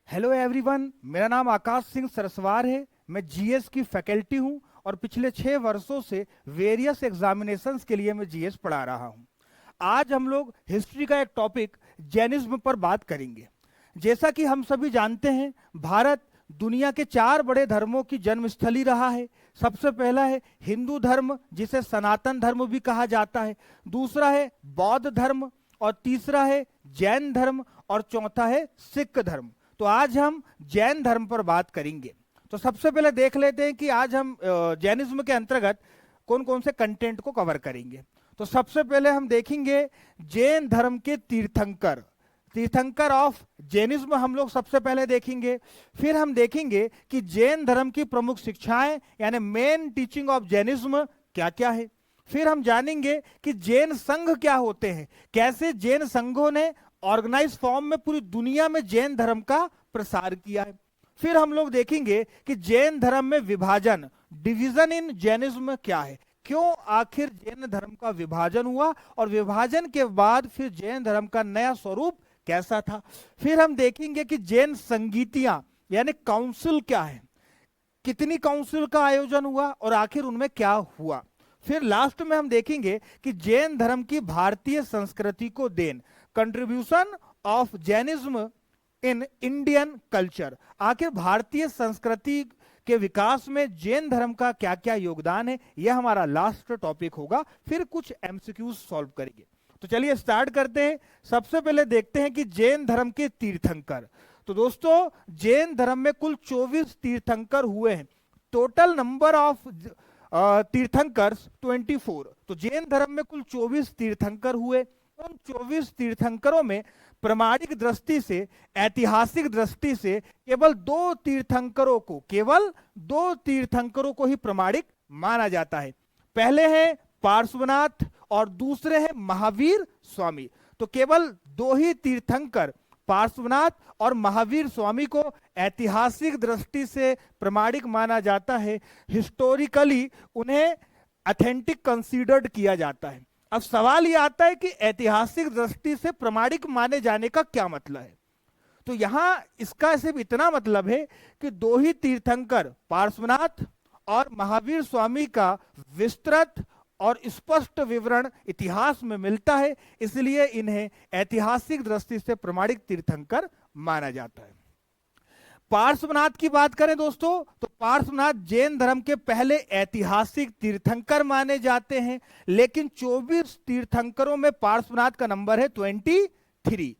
Hello everyone, मेरा नाम आकाश सिंह सरस्वार है। मैं जीएस की फैकल्टी हूं और पिछले 6 वर्षों से वेरियस एग्जामिनेशंस के लिए मैं जीएस पढ़ा रहा हूं। आज हम लोग हिस्ट्री का एक टॉपिक जैनिज्म पर बात करेंगे। जैसा कि हम सभी जानते हैं, भारत दुनिया के 4 बड़े धर्मों की जन्मस्थली रहा है। सबसे पहला है हिंदू धर्म, जिसे सनातन धर्म भी कहा जाता है। दूसरा है बौद्ध धर्म, और तीसरा है जैन धर्म, और चौथा है सिख धर्म। तो आज हम जैन धर्म पर बात करेंगे। तो सबसे पहले देख लेते हैं कि आज हम जैनिज्म के अंतर्गत कौन कौन से कंटेंट को कवर करेंगे। तो सबसे पहले हम देखेंगे जैन धर्म के तीर्थंकर, तीर्थंकर ऑफ जैनिज्म हम लोग सबसे पहले देखेंगे। फिर हम देखेंगे कि जैन धर्म की प्रमुख शिक्षाएं यानी मेन टीचिंग ऑफ जैनिज्म क्या क्या है। फिर हम जानेंगे कि जैन संघ क्या होते हैं, कैसे जैन संघों ने ऑर्गेनाइज फॉर्म में पूरी दुनिया में जैन धर्म का प्रसार किया है। फिर हम लोग देखेंगे कि जैन धर्म में विभाजन, डिवीजन इन जैनिज्म क्या है, क्यों आखिर जैन धर्म का विभाजन हुआ, और विभाजन के बाद फिर जैन धर्म का नया स्वरूप कैसा था। फिर हम देखेंगे कि जैन संगीतियां यानी काउंसिल क्या है, कितनी काउंसिल का आयोजन हुआ और आखिर उनमें क्या हुआ। फिर लास्ट में हम देखेंगे कि जैन धर्म की भारतीय संस्कृति को देन, contribution of Jainism in Indian culture, आखिर भारतीय संस्कृति के विकास में जैन धर्म का क्या क्या योगदान है, यह हमारा लास्ट टॉपिक होगा। फिर कुछ एमसीक्यूज सॉल्व करेंगे। तो चलिए स्टार्ट करते हैं। सबसे पहले देखते हैं कि जैन धर्म के तीर्थंकर। तो दोस्तों, जैन धर्म में कुल 24 तीर्थंकर हुए हैं। Total number of Tirthankars 24। तो जैन धर्म में कुल 24 तीर्थंकर हुए। उन 24 तीर्थंकरों में प्रामाणिक दृष्टि से, ऐतिहासिक दृष्टि से केवल केवल दो तीर्थंकरों को ही प्रामाणिक माना जाता है। पहले हैं पार्श्वनाथ और दूसरे हैं महावीर स्वामी। तो केवल दो ही तीर्थंकर, पार्श्वनाथ और महावीर स्वामी को ऐतिहासिक दृष्टि से प्रामाणिक माना जाता है। हिस्टोरिकली उन्हें ऑथेंटिक कंसीडर्ड किया जाता है। अब सवाल यह आता है कि ऐतिहासिक दृष्टि से प्रामाणिक माने जाने का क्या मतलब है। तो यहां इसका सिर्फ इतना मतलब है कि दो ही तीर्थंकर, पार्श्वनाथ और महावीर स्वामी का विस्तृत और स्पष्ट विवरण इतिहास में मिलता है, इसलिए इन्हें ऐतिहासिक दृष्टि से प्रामाणिक तीर्थंकर माना जाता है। पार्श्वनाथ की बात करें दोस्तों, तो पार्श्वनाथ जैन धर्म के पहले ऐतिहासिक तीर्थंकर माने जाते हैं। लेकिन 24 तीर्थंकरों में पार्श्वनाथ का नंबर है 23,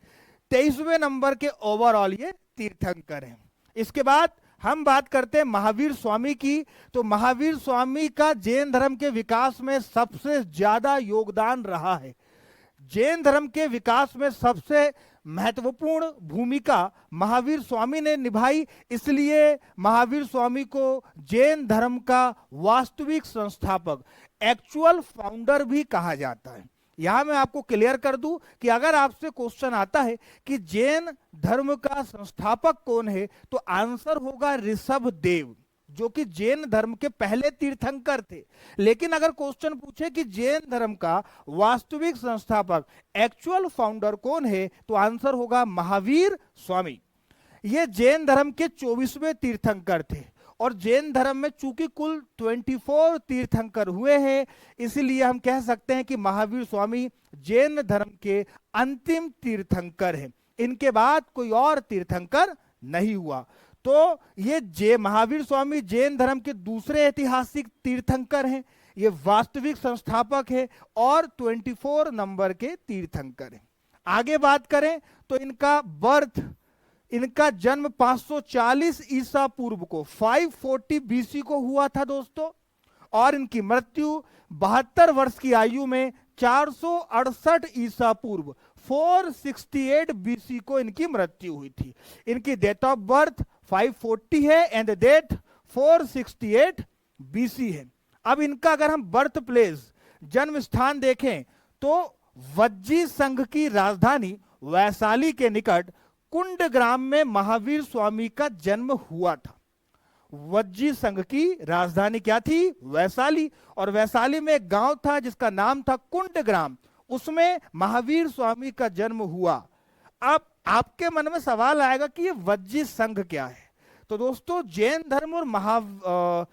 23वें नंबर के ओवरऑल ये तीर्थंकर हैं। इसके बाद हम बात करते हैं महावीर स्वामी की। तो महावीर स्वामी का जैन धर्म के विकास में सबसे ज्यादा योगदान रहा है। जैन धर्म के विकास में सबसे महत्वपूर्ण भूमिका महावीर स्वामी ने निभाई, इसलिए महावीर स्वामी को जैन धर्म का वास्तविक संस्थापक, एक्चुअल फाउंडर भी कहा जाता है। यहां मैं आपको क्लियर कर दूं कि अगर आपसे क्वेश्चन आता है कि जैन धर्म का संस्थापक कौन है, तो आंसर होगा ऋषभ देव, जो कि जैन धर्म के पहले तीर्थंकर थे। लेकिन अगर क्वेश्चन पूछे कि जैन धर्म का वास्तविक संस्थापक, एक्चुअल फाउंडर कौन है, तो आंसर होगा महावीर स्वामी। ये जैन धर्म के 24वें तीर्थंकर थे। और जैन धर्म में चूंकि कुल 24 तीर्थंकर हुए हैं, इसलिए हम कह सकते हैं कि महावीर स्वामी जैन धर्म के अंतिम तीर्थंकर हैं। इनके बाद कोई और तीर्थंकर नहीं हुआ। तो ये महावीर स्वामी जैन धर्म के दूसरे ऐतिहासिक तीर्थंकर हैं। ये वास्तविक संस्थापक है और 24 नंबर के तीर्थंकर हैं। आगे बात करें तो इनका जन्म 540 ईसा पूर्व को, 540 बीसी को हुआ था दोस्तों। और इनकी मृत्यु 72 वर्ष की आयु में 468 ईसा पूर्व, 468 बीसी को इनकी मृत्यु हुई थी। इनकी डेट ऑफ बर्थ 540 है एंड डेट 468 बीसी है। अब इनका अगर हम बर्थ प्लेस, जन्म स्थान देखें तो वज्जी संघ की राजधानी वैशाली के निकट कुंड ग्राम में महावीर स्वामी का जन्म हुआ था। वज्जी संघ की राजधानी क्या थी? वैशाली। और वैशाली में एक गांव था जिसका नाम था कुंड ग्राम, उसमें महावीर स्वामी का जन्म हुआ। अब आपके मन में सवाल आएगा कि ये वज्जी संघ क्या है। तो दोस्तों जैन धर्म और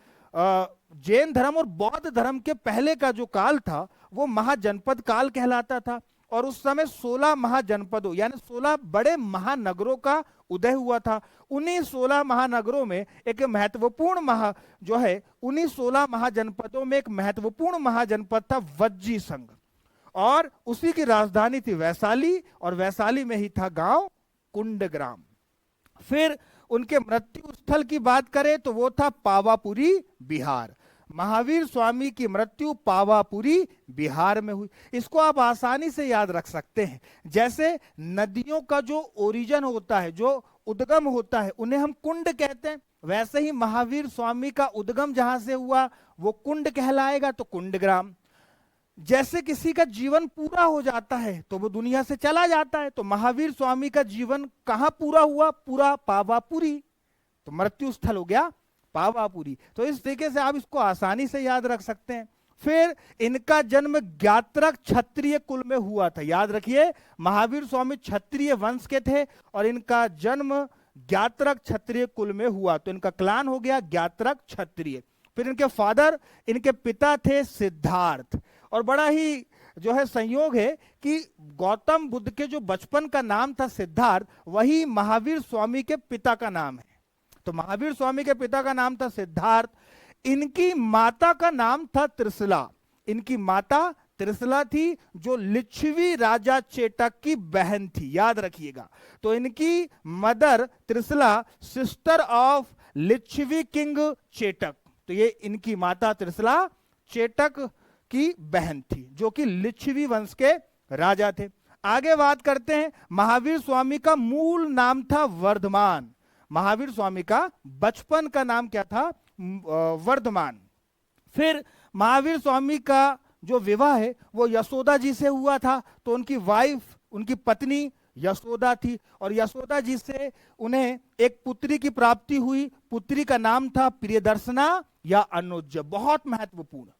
जैन धर्म और बौद्ध धर्म के पहले का जो काल था वो महाजनपद काल कहलाता था, और उस समय 16 महाजनपदों यानी 16 बड़े महानगरों का उदय हुआ था। उन्हीं 16 महानगरों में एक महत्वपूर्ण जो है उन्हीं 16 महाजनपदों में एक महत्वपूर्ण महाजनपद था वज्जी संघ, और उसी की राजधानी थी वैशाली, और वैशाली में ही था गांव कुंडग्राम। फिर उनके मृत्यु स्थल की बात करें तो वो था पावापुरी बिहार। महावीर स्वामी की मृत्यु पावापुरी बिहार में हुई। इसको आप आसानी से याद रख सकते हैं। जैसे नदियों का जो ओरिजिन होता है, जो उद्गम होता है, उन्हें हम कुंड कहते हैं, वैसे ही महावीर स्वामी का उद्गम जहां से हुआ वो कुंड कहलाएगा, तो कुंडग्राम। जैसे किसी का जीवन पूरा हो जाता है तो वो दुनिया से चला जाता है, तो महावीर स्वामी का जीवन कहां पूरा हुआ? पूरा पावापुरी, तो मृत्यु स्थल हो गया पावापुरी। तो इस तरीके से आप इसको आसानी से याद रख सकते हैं। फिर इनका जन्म ज्ञात्रक क्षत्रिय कुल में हुआ था। याद रखिए, महावीर स्वामी क्षत्रिय वंश के थे और इनका जन्म ज्ञात्रक क्षत्रिय कुल में हुआ, तो इनका क्लान हो गया ज्ञात्रक क्षत्रिय। फिर इनके पिता थे सिद्धार्थ, और बड़ा ही जो है संयोग है कि गौतम बुद्ध के जो बचपन का नाम था सिद्धार्थ, वही महावीर स्वामी के पिता का नाम है। तो महावीर स्वामी के पिता का नाम था सिद्धार्थ। इनकी माता का नाम था त्रिशला। इनकी माता त्रिशला थी जो लिच्छवी राजा चेटक की बहन थी, याद रखिएगा। तो इनकी mother Trishala sister of Lichchhavi king Chetak, तो ये इनकी माता त्रिशला चेटक की बहन थी जो कि लिच्छवी वंश के राजा थे। आगे बात करते हैं, महावीर स्वामी का मूल नाम था वर्धमान। महावीर स्वामी का बचपन का नाम क्या था? वर्धमान। फिर महावीर स्वामी का जो विवाह है वो यशोदा जी से हुआ था, तो उनकी वाइफ, उनकी पत्नी यशोदा थी, और यशोदा जी से उन्हें एक पुत्री की प्राप्ति हुई। पुत्री का नाम था प्रियदर्शना या अनुज्जा। बहुत महत्वपूर्ण,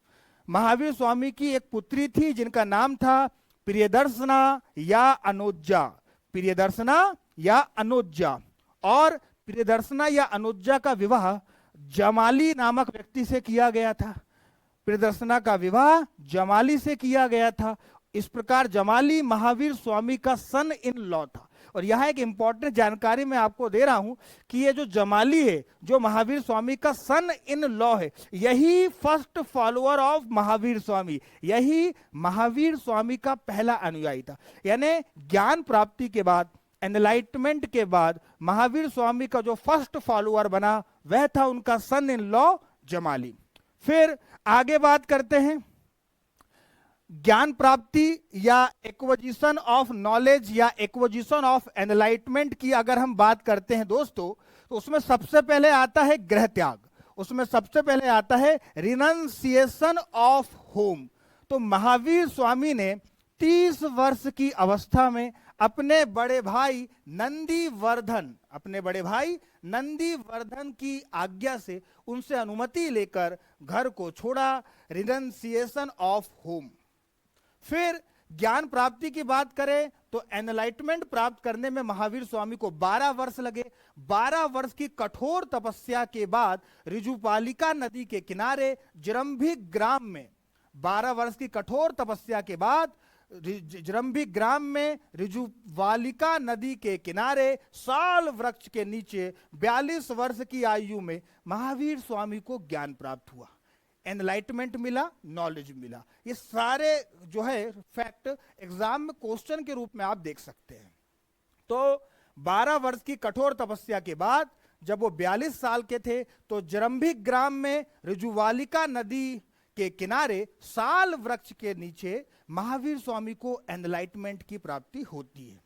महावीर स्वामी की एक पुत्री थी जिनका नाम था प्रियदर्शना या अनुज्जा। प्रियदर्शना या अनुज्जा, और प्रियदर्शना या अनुज्जा का विवाह जमाली नामक व्यक्ति से किया गया था। प्रियदर्शना का विवाह जमाली से किया गया था। इस प्रकार जमाली महावीर स्वामी का सन इन लॉ था। और यहां एक इंपॉर्टेंट जानकारी मैं आपको दे रहा हूं कि ये जो जमाली है, जो महावीर स्वामी का सन इन लॉ है, यही first follower of Mahavir Swami, यही महावीर स्वामी का पहला अनुयायी था। यानी ज्ञान प्राप्ति के बाद, एनलाइटमेंट के बाद महावीर स्वामी का जो फर्स्ट फॉलोअर बना वह था उनका सन इन लॉ जमाली। फिर आगे बात करते हैं, ज्ञान प्राप्ति या एक्विजिशन ऑफ नॉलेज या एक्विजिशन ऑफ एनलाइटमेंट की अगर हम बात करते हैं दोस्तों, तो उसमें सबसे पहले आता है गृह त्याग, उसमें सबसे पहले आता है रिनंसिएशन ऑफ होम। तो महावीर स्वामी ने 30 वर्ष की अवस्था में अपने बड़े भाई नंदीवर्धन की आज्ञा से उनसे अनुमति लेकर घर को छोड़ा, रिनंसिएशन ऑफ होम। फिर ज्ञान प्राप्ति की बात करें तो एनलाइटमेंट प्राप्त करने में महावीर स्वामी को 12 वर्ष लगे। 12 वर्ष की कठोर तपस्या के बाद ऋजुपालिका नदी के किनारे जरंभिक ग्राम में, 12 वर्ष की कठोर तपस्या के बाद जरंभिक ग्राम में ऋजुवालिका नदी के किनारे साल वृक्ष के नीचे 42 वर्ष की आयु में महावीर स्वामी को ज्ञान प्राप्त हुआ, एनलाइटमेंट मिला, नॉलेज मिला। ये सारे जो है फैक्ट एग्जाम में क्वेश्चन के रूप में आप देख सकते हैं। तो 12 वर्ष की कठोर तपस्या के बाद जब वो 42 साल के थे तो जरंभिक ग्राम में ऋजुवालिका नदी के किनारे साल वृक्ष के नीचे महावीर स्वामी को एनलाइटमेंट की प्राप्ति होती है।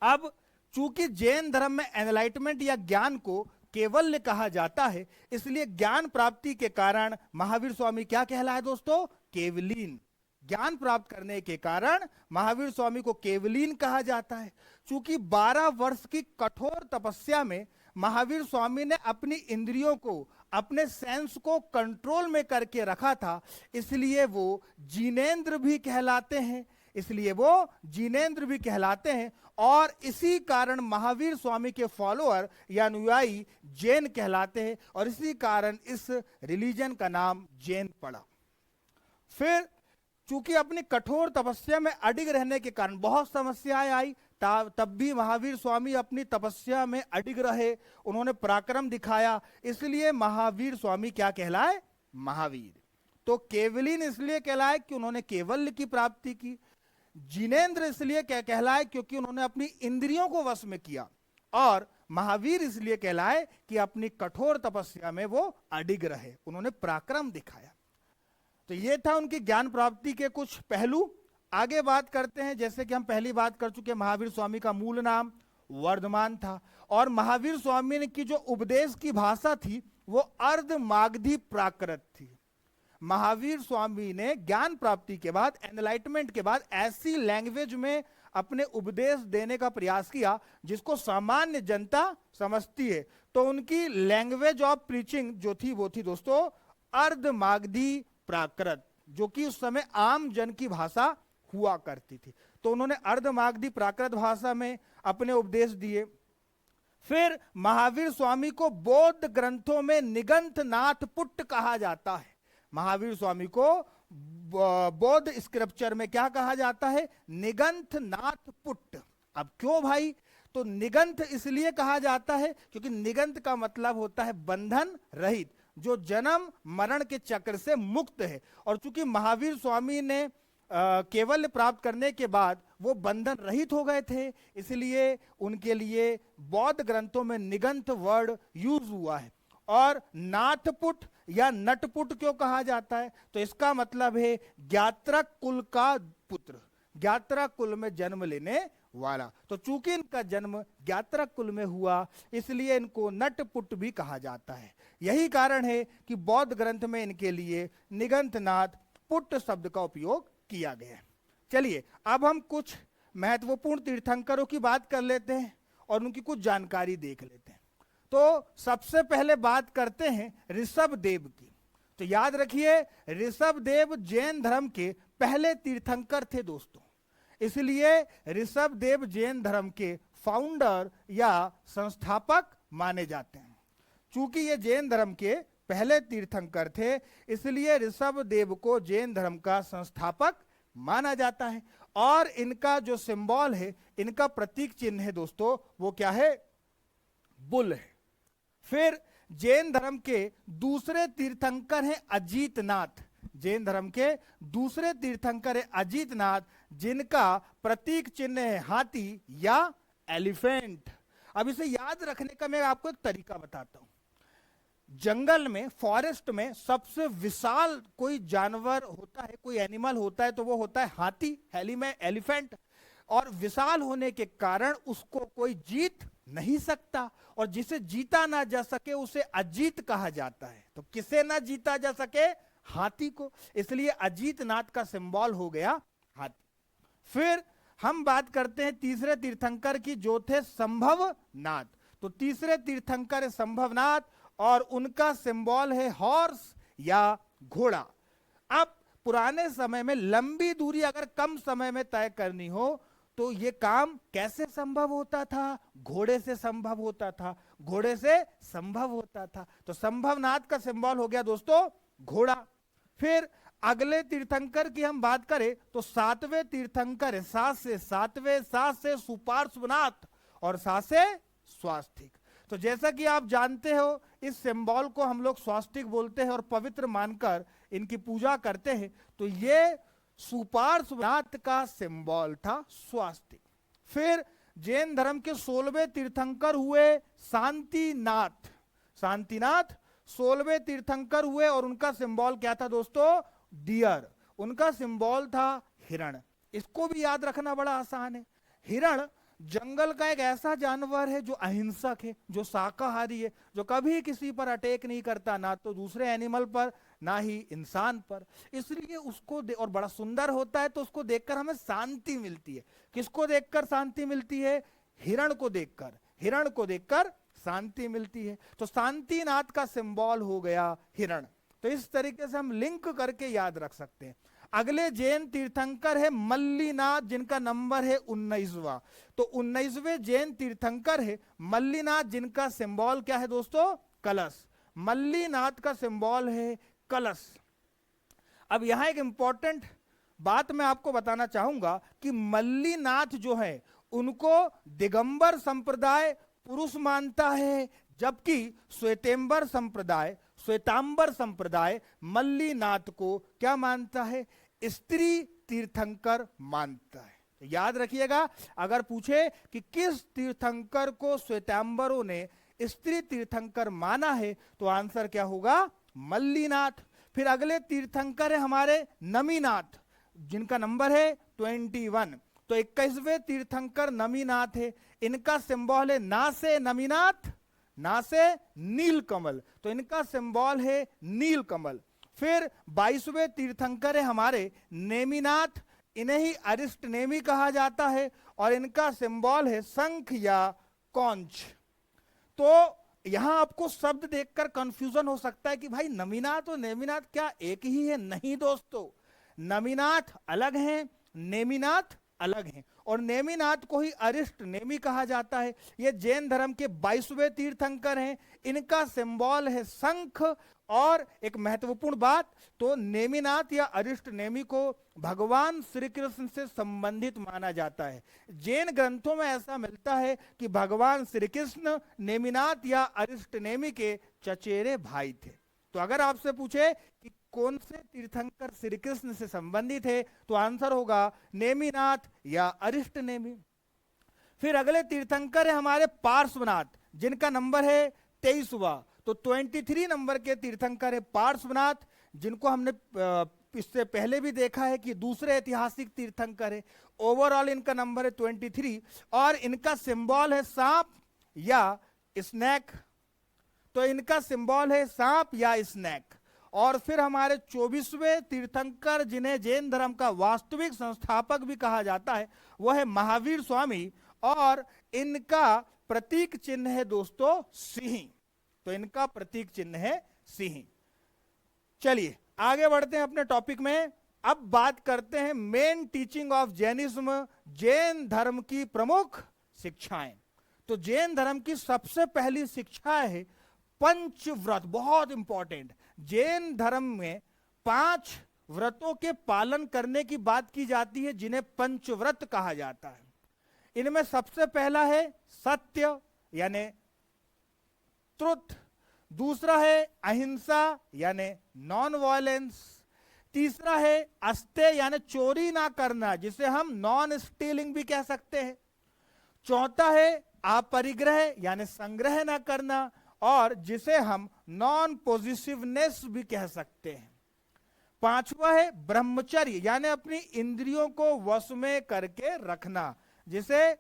अब चूंकि जैन धर्म में एनलाइटमेंट या ज्ञान को केवल्य कहा जाता है, इसलिए ज्ञान प्राप्ति के कारण महावीर स्वामी क्या कहलाए दोस्तों? केवलीन। ज्ञान प्राप्त करने के कारण महावीर स्वामी को केवलीन कहा जाता है। चूंकि 12 वर्ष की कठोर तपस्या में महावीर स्वामी ने अपनी इंद्रियों को, अपने सेंस को कंट्रोल में करके रखा था, इसलिए वो जिनेंद्र भी कहलाते हैं। इसलिए वो जिनेंद्र भी कहलाते हैं। और इसी कारण महावीर स्वामी के फॉलोअर या अनुयायी जैन कहलाते हैं और इसी कारण इस रिलीजन का नाम जैन पड़ा। फिर चूंकि अपनी कठोर तपस्या में अडिग रहने के कारण बहुत समस्याएं आई, तब भी महावीर स्वामी अपनी तपस्या में अडिग रहे, उन्होंने पराक्रम दिखाया, इसलिए महावीर स्वामी क्या कहलाए? महावीर। तो केवलिन इसलिए कहलाए कि उन्होंने केवल्य की प्राप्ति की। जिनेंद्र इसलिए कहलाए क्योंकि उन्होंने अपनी इंद्रियों को वश में किया। और महावीर इसलिए कहलाए कि अपनी कठोर तपस्या में वो अडिग रहे, उन्होंने पराक्रम दिखाया। तो ये था उनकी ज्ञान प्राप्ति के कुछ पहलू। आगे बात करते हैं, जैसे कि हम पहली बात कर चुके, महावीर स्वामी का मूल नाम वर्धमान था और महावीर स्वामी ने की जो उपदेश की भाषा थी वो अर्ध मागधी प्राकृत थी। महावीर स्वामी ने ज्ञान प्राप्ति के बाद, एनलाइटमेंट के बाद ऐसी लैंग्वेज में अपने उपदेश देने का प्रयास किया जिसको सामान्य जनता समझती है। तो उनकी लैंग्वेज ऑफ प्रीचिंग जो थी वो थी दोस्तों अर्ध मागधी प्राकृत, जो कि उस समय आम जन की भाषा हुआ करती थी। तो उन्होंने अर्ध मागधी प्राकृत भाषा में अपने उपदेश दिए। फिर महावीर स्वामी को बौद्ध ग्रंथों में निगंथनाथ पुट्ट कहा जाता है। महावीर स्वामी को बौद्ध स्क्रिप्चर में क्या कहा जाता है? निगंथनाथ पुट्ट। अब क्यों भाई? तो निगंथ इसलिए कहा जाता है क्योंकि निगंथ का मतलब होता है बंधन रहित, जो जन्म मरण के चक्र से मुक्त है। और चूंकि महावीर स्वामी ने केवल प्राप्त करने के बाद वो बंधन रहित हो गए थे, इसलिए उनके लिए बौद्ध ग्रंथों में निगंथ वर्ड यूज हुआ है। और नाथपुट या नटपुट क्यों कहा जाता है? तो इसका मतलब है ज्ञात्रक कुल का पुत्र, ज्ञात्रक कुल में जन्म लेने वाला। तो चूंकि इनका जन्म ज्ञात्रक कुल में हुआ इसलिए इनको नटपुट भी कहा जाता है। यही कारण है कि बौद्ध ग्रंथ में इनके लिए निगंथनाथ पुट शब्द का उपयोग किया गया। चलिए अब हम कुछ महत्वपूर्ण तीर्थंकरों की बात कर लेते हैं और उनकी कुछ जानकारी देख लेते हैं। तो सबसे पहले बात करते हैं ऋषभ देव की। तो याद रखिए ऋषभ देव जैन धर्म के पहले तीर्थंकर थे दोस्तों, इसलिए ऋषभ देव जैन धर्म के फाउंडर या संस्थापक माने जाते हैं। चूंकि ये जैन धर्म के पहले तीर्थंकर थे इसलिए ऋषभ देव को जैन धर्म का संस्थापक माना जाता है। और इनका जो सिंबल है, इनका प्रतीक चिन्ह है दोस्तों, वो क्या है? बुल है। फिर जैन धर्म के दूसरे तीर्थंकर हैं अजीतनाथ। जैन धर्म के दूसरे तीर्थंकर है अजीतनाथ, जिनका प्रतीक चिन्ह है हाथी या एलिफेंट। अब इसे याद रखने का मैं आपको एक तरीका बताता हूं। जंगल में, फॉरेस्ट में सबसे विशाल कोई जानवर होता है, कोई एनिमल होता है, तो वो होता है हाथी, हेली में एलिफेंट। और विशाल होने के कारण उसको कोई जीत नहीं सकता, और जिसे जीता ना जा सके उसे अजीत कहा जाता है। तो किसे ना जीता जा सके? हाथी को। इसलिए अजीतनाथ का सिंबल हो गया हाथी। फिर हम बात करते हैं तीसरे तीर्थंकर की, जो थे संभवनाथ। तो तीसरे तीर्थंकर है संभवनाथ और उनका सिंबल है हॉर्स या घोड़ा। अब पुराने समय में लंबी दूरी अगर कम समय में तय करनी हो तो ये काम कैसे संभव होता था? घोड़े से संभव होता था, घोड़े से संभव होता था। तो संभवनाथ का सिंबल हो गया दोस्तों घोड़ा। फिर अगले तीर्थंकर की हम बात करें तो सातवें तीर्थंकर है, सात से सुपार्श्वनाथ और सात से स्वास्तिक। तो जैसा कि आप जानते हो इस सिंबल को हम लोग स्वास्तिक बोलते हैं और पवित्र मानकर इनकी पूजा करते हैं। तो ये सुपार्श्वनाथ का सिंबल था स्वास्तिक। फिर जैन धर्म के 16वें तीर्थंकर हुए शांतिनाथ। शांतिनाथ 16वें तीर्थंकर हुए और उनका सिंबल क्या था दोस्तों? डियर। उनका सिंबल था हिरण। इसको भी याद रखना बड़ा आसान है। हिरण जंगल का एक ऐसा जानवर है जो अहिंसक है, जो शाकाहारी है, जो कभी किसी पर अटैक नहीं करता, ना तो दूसरे एनिमल पर ना ही इंसान पर। इसलिए उसको और बड़ा सुंदर होता है, तो उसको देखकर हमें शांति मिलती है। किसको देखकर शांति मिलती है? हिरण को देखकर। हिरण को देखकर शांति मिलती है। तो शांतिनाथ का सिंबल हो गया हिरण। तो इस तरीके से हम लिंक करके याद रख सकते हैं। अगले जैन तीर्थंकर है मल्लीनाथ, जिनका नंबर है 19वां। तो 19वें जैन तीर्थंकर है मल्लीनाथ, जिनका सिंबल क्या है दोस्तों? कलश। मल्लीनाथ का सिंबल है कलश। अब यहां एक इंपॉर्टेंट बात मैं आपको बताना चाहूंगा कि मल्लीनाथ जो है उनको दिगंबर संप्रदाय पुरुष मानता है, जबकि श्वेतांबर संप्रदाय मल्लीनाथ को क्या मानता है? स्त्री तीर्थंकर मानता है। याद रखिएगा, अगर पूछे कि किस तीर्थंकर को श्वेतांबरों ने स्त्री तीर्थंकर माना है तो आंसर क्या होगा? मल्लीनाथ। फिर अगले तीर्थंकर है हमारे नमीनाथ, जिनका नंबर है 21। तो 21वें तीर्थंकर नमीनाथ है, इनका सिंबल है ना से नमीनाथ, ना से नीलकमल, तो इनका सिंबल है नीलकमल। फिर 22वें तीर्थंकर है हमारे नेमिनाथ, इन्हें ही अरिष्ट नेमी कहा जाता है और इनका सिंबल है शंख या कौंच। तो यहां आपको शब्द देखकर कंफ्यूजन हो सकता है कि भाई नमीनाथ और नेमिनाथ क्या एक ही है? नहीं दोस्तों, नमीनाथ अलग हैं, नेमिनाथ अलग हैं, और नेमिनाथ को ही अरिष्ट नेमी कहा जाता है। ये जैन धर्म के 22वें तीर्थंकर हैं, इनका सिंबल है शंख। और एक महत्वपूर्ण बात, तो नेमिनाथ या अरिष्ट नेमी को भगवान श्री कृष्ण से संबंधित माना जाता है। जैन ग्रंथों में ऐसा मिलता है कि भगवान श्री कृष्ण नेमिनाथ या अरिष्ट नेमी के चचेरे भाई थे। तो अगर आपसे पूछे कि कौन से तीर्थंकर श्री कृष्ण से संबंधित है तो आंसर होगा नेमिनाथ या अरिष्ट नेमी। फिर अगले तीर्थंकर है हमारे पार्श्वनाथ, जिनका नंबर है 23वां। तो 23 नंबर के तीर्थंकर है पार्श्वनाथ, जिनको हमने इससे पहले भी देखा है कि दूसरे ऐतिहासिक तीर्थंकर है। ओवरऑल इनका नंबर है 23 और इनका सिंबल है सांप या स्नैक, तो इनका सिंबल है सांप या स्नैक। और फिर हमारे 24वें तीर्थंकर, जिन्हें जैन धर्म का वास्तविक संस्थापक भी कहा जाता है, वह है महावीर स्वामी और इनका प्रतीक चिन्ह है दोस्तों सिंह। तो इनका प्रतीक चिन्ह है सिंह। चलिए आगे बढ़ते हैं अपने टॉपिक में। अब बात करते हैं main teaching of Jainism, Jain धर्म की प्रमुख शिक्षाएं। तो जैन धर्म की सबसे पहली शिक्षा है पंचव्रत, बहुत इंपॉर्टेंट। जैन धर्म में 5 व्रतों के पालन करने की बात की जाती है, जिन्हें पंचव्रत कहा जाता है। इनमें सबसे पहला है सत्य यानी ट्रुथ, दूसरा है अहिंसा यानी नॉन वायलेंस, तीसरा है अस्तेय यानी चोरी ना करना, जिसे हम नॉन स्टीलिंग भी कह सकते हैं, चौथा है अपरिग्रह यानी संग्रह ना करना, और जिसे हम नॉन पॉजिटिवनेस भी कह सकते हैं, पांचवा है ब्रह्मचर्य यानी अपनी इंद्रियों को वश में करके रखना, जिसे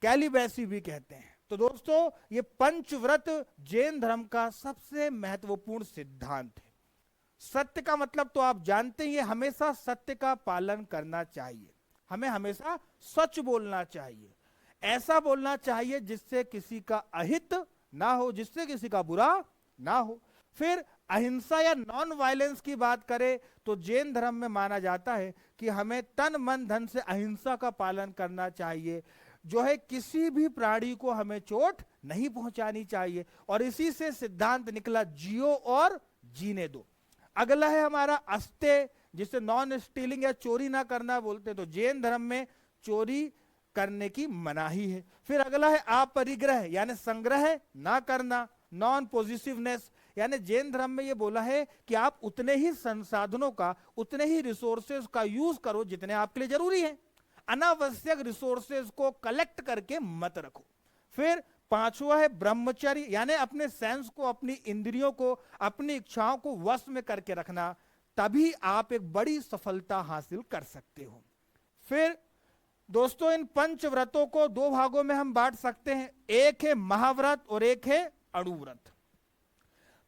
कैलिबेसी भी कहते हैं। तो दोस्तों ये पंचव्रत जैन धर्म का सबसे महत्वपूर्ण सिद्धांत है। सत्य का मतलब तो आप जानते ही, हमेशा सत्य का पालन करना चाहिए, हमें हमेशा सच बोलना चाहिए, ऐसा बोलना चाहिए जिससे किसी का अहित ना हो, जिससे किसी का बुरा ना हो। फिर अहिंसा या नॉन वायलेंस की बात करें तो जैन धर्म में माना जाता है कि हमें तन मन धन से अहिंसा का पालन करना चाहिए, जो है किसी भी प्राणी को हमें चोट नहीं पहुंचानी चाहिए, और इसी से सिद्धांत निकला जियो और जीने दो। अगला है हमारा अस्तेय, जिसे नॉन स्टीलिंग या चोरी ना करना बोलते हैं। तो जैन धर्म में चोरी करने की मनाही है। फिर अगला है अपरिग्रह यानी संग्रह ना करना, नॉन पॉजिटिवनेस यानी जैन धर्म में ये बोला है कि आप उतने ही संसाधनों का, उतने ही रिसोर्सेज का यूज करो जितने आपके लिए जरूरी है, अनावश्यक रिसोर्सेज को कलेक्ट करके मत रखो। फिर पांचवा है ब्रह्मचर्य यानी अपने सेंस को, अपनी इंद्रियों को, अपनी इच्छाओं को वश में करके रखना, तभी आप एक बड़ी सफलता हासिल कर सकते हो। फिर दोस्तों इन पंचव्रतों को 2 भागों में हम बांट सकते हैं, एक है महाव्रत और एक है अणुव्रत।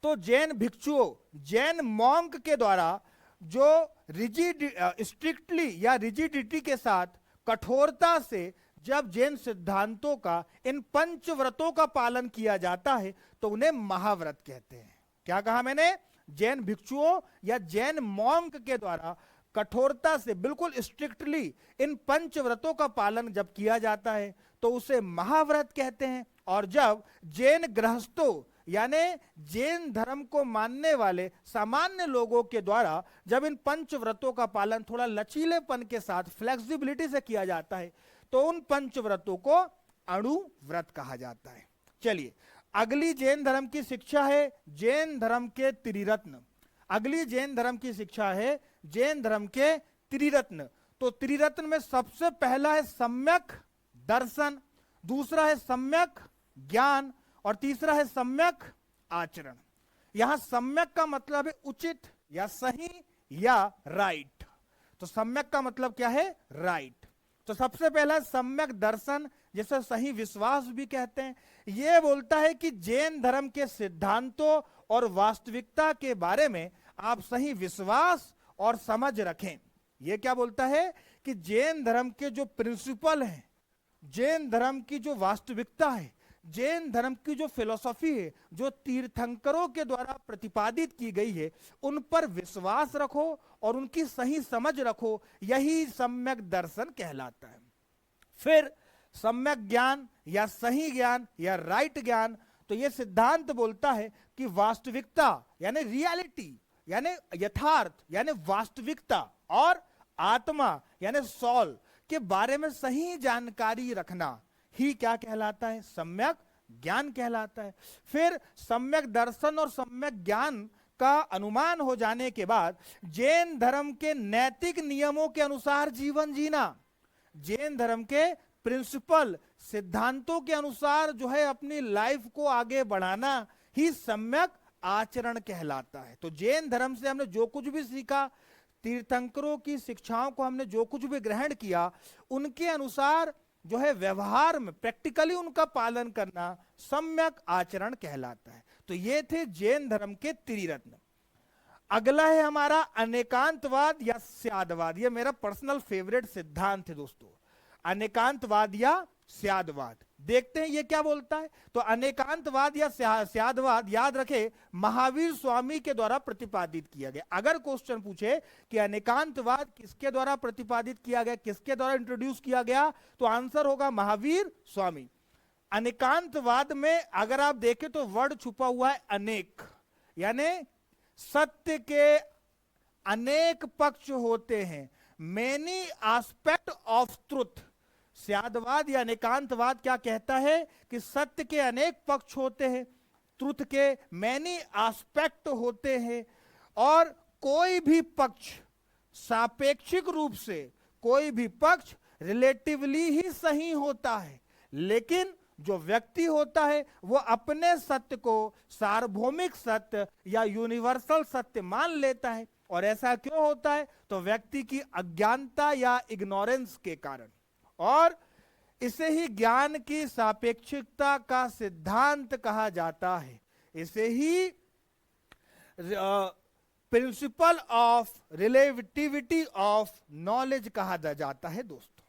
तो जैन भिक्षुओं, जैन मॉन्क के द्वारा जो स्ट्रिक्टली या रिजिडिटी के साथ, कठोरता से जब जैन सिद्धांतों का, इन पंचव्रतों का पालन किया जाता है तो उन्हें महाव्रत कहते हैं। क्या कहा मैंने? जैन भिक्षुओं या जैन मॉन्क के द्वारा कठोरता से, बिल्कुल स्ट्रिक्टली इन पंचव्रतों का पालन जब किया जाता है तो उसे महाव्रत कहते हैं। और जब जैन गृहस्थों यानी जैन धर्म को मानने वाले सामान्य लोगों के द्वारा जब इन पंचव्रतों का पालन थोड़ा लचीलेपन के साथ, फ्लेक्सिबिलिटी से किया जाता है, तो उन पंचव्रतों को अणुव्रत कहा जाता है। चलिए, अगली जैन धर्म की शिक्षा है जैन धर्म के त्रिरत्न। अगली जैन धर्म की शिक्षा है जैन धर्म के त्रिरत्न। तो त्रिरत्न में सबसे पहला है सम्यक दर्शन, दूसरा है सम्यक ज्ञान और तीसरा है सम्यक आचरण। यहां सम्यक का मतलब है उचित या सही या राइट। तो सम्यक का मतलब क्या है? राइट। तो सबसे पहला सम्यक दर्शन, जिसे सही विश्वास भी कहते हैं। यह बोलता है कि जैन धर्म के सिद्धांतों और वास्तविकता के बारे में आप सही विश्वास और समझ रखें। यह क्या बोलता है कि जैन धर्म के जो प्रिंसिपल हैं, जैन धर्म की जो वास्तविकता है, जैन धर्म की जो फिलॉसफी है, जो तीर्थंकरों के द्वारा प्रतिपादित की गई है, उन पर विश्वास रखो और उनकी सही समझ रखो। यही सम्यक दर्शन कहलाता है। फिर सम्यक ज्ञान या सही ज्ञान या राइट ज्ञान। तो यह सिद्धांत बोलता है कि वास्तविकता यानी रियलिटी यानी यथार्थ यानी वास्तविकता और आत्मा यानी सॉल के बारे में सही जानकारी रखना ही क्या कहलाता है? सम्यक ज्ञान कहलाता है। फिर सम्यक दर्शन और सम्यक ज्ञान का अनुमान हो जाने के बाद जैन धर्म के नैतिक नियमों के अनुसार जीवन जीना, जैन धर्म के प्रिंसिपल सिद्धांतों के अनुसार जो है अपनी लाइफ को आगे बढ़ाना ही सम्यक आचरण कहलाता है। तो जैन धर्म से हमने जो कुछ भी सीखा, तीर्थंकरों की शिक्षाओं को हमने जो कुछ भी ग्रहण किया, उनके अनुसार जो है व्यवहार में प्रैक्टिकली उनका पालन करना सम्यक आचरण कहलाता है। तो ये थे जैन धर्म के त्रिरत्न। अगला है हमारा अनेकांतवाद या स्यादवाद। ये मेरा पर्सनल फेवरेट सिद्धांत है दोस्तों, अनेकांतवाद या स्यादवाद। देखते हैं ये क्या बोलता है। तो अनेकांतवाद या स्यादवाद याद रखे महावीर स्वामी के द्वारा प्रतिपादित किया गया। अगर क्वेश्चन पूछे कि अनेकांतवाद किसके द्वारा प्रतिपादित किया गया, किसके द्वारा इंट्रोड्यूस किया गया, तो आंसर होगा महावीर स्वामी। अनेकांतवाद में अगर आप देखें तो वर्ड छुपा हुआ है अनेक, यानी सत्य के अनेक पक्ष होते हैं, मेनी एस्पेक्ट ऑफ ट्रुथ। स्यादवाद या अनेकांतवाद क्या कहता है कि सत्य के अनेक पक्ष होते हैं, ट्रुथ के मैनी एस्पेक्ट होते हैं, और कोई भी पक्ष सापेक्षिक रूप से, कोई भी पक्ष रिलेटिवली ही सही होता है, लेकिन जो व्यक्ति होता है वो अपने सत्य को सार्वभौमिक सत्य या यूनिवर्सल सत्य मान लेता है। और ऐसा क्यों होता है? तो व्यक्ति की अज्ञानता या इग्नोरेंस के कारण। और इसे ही ज्ञान की सापेक्षिकता का सिद्धांत कहा जाता है। इसे ही principle of relativity of knowledge कहा जाता है दोस्तों।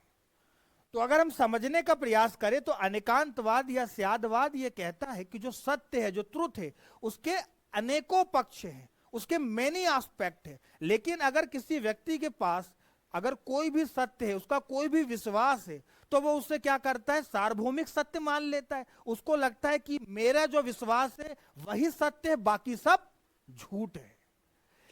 तो अगर हम समझने का प्रयास करें तो अनेकांतवाद या स्यादवाद ये कहता है कि जो सत्य है, जो ट्रुथ है, उसके अनेकों पक्ष हैं, उसके मेनी एस्पेक्ट है, लेकिन अगर किसी व्यक्ति के पास अगर कोई भी सत्य है, उसका कोई भी विश्वास है, तो वो उससे क्या करता है? सार्वभौमिक सत्य मान लेता है। उसको लगता है कि मेरा जो विश्वास है वही सत्य है, बाकी सब झूठ है।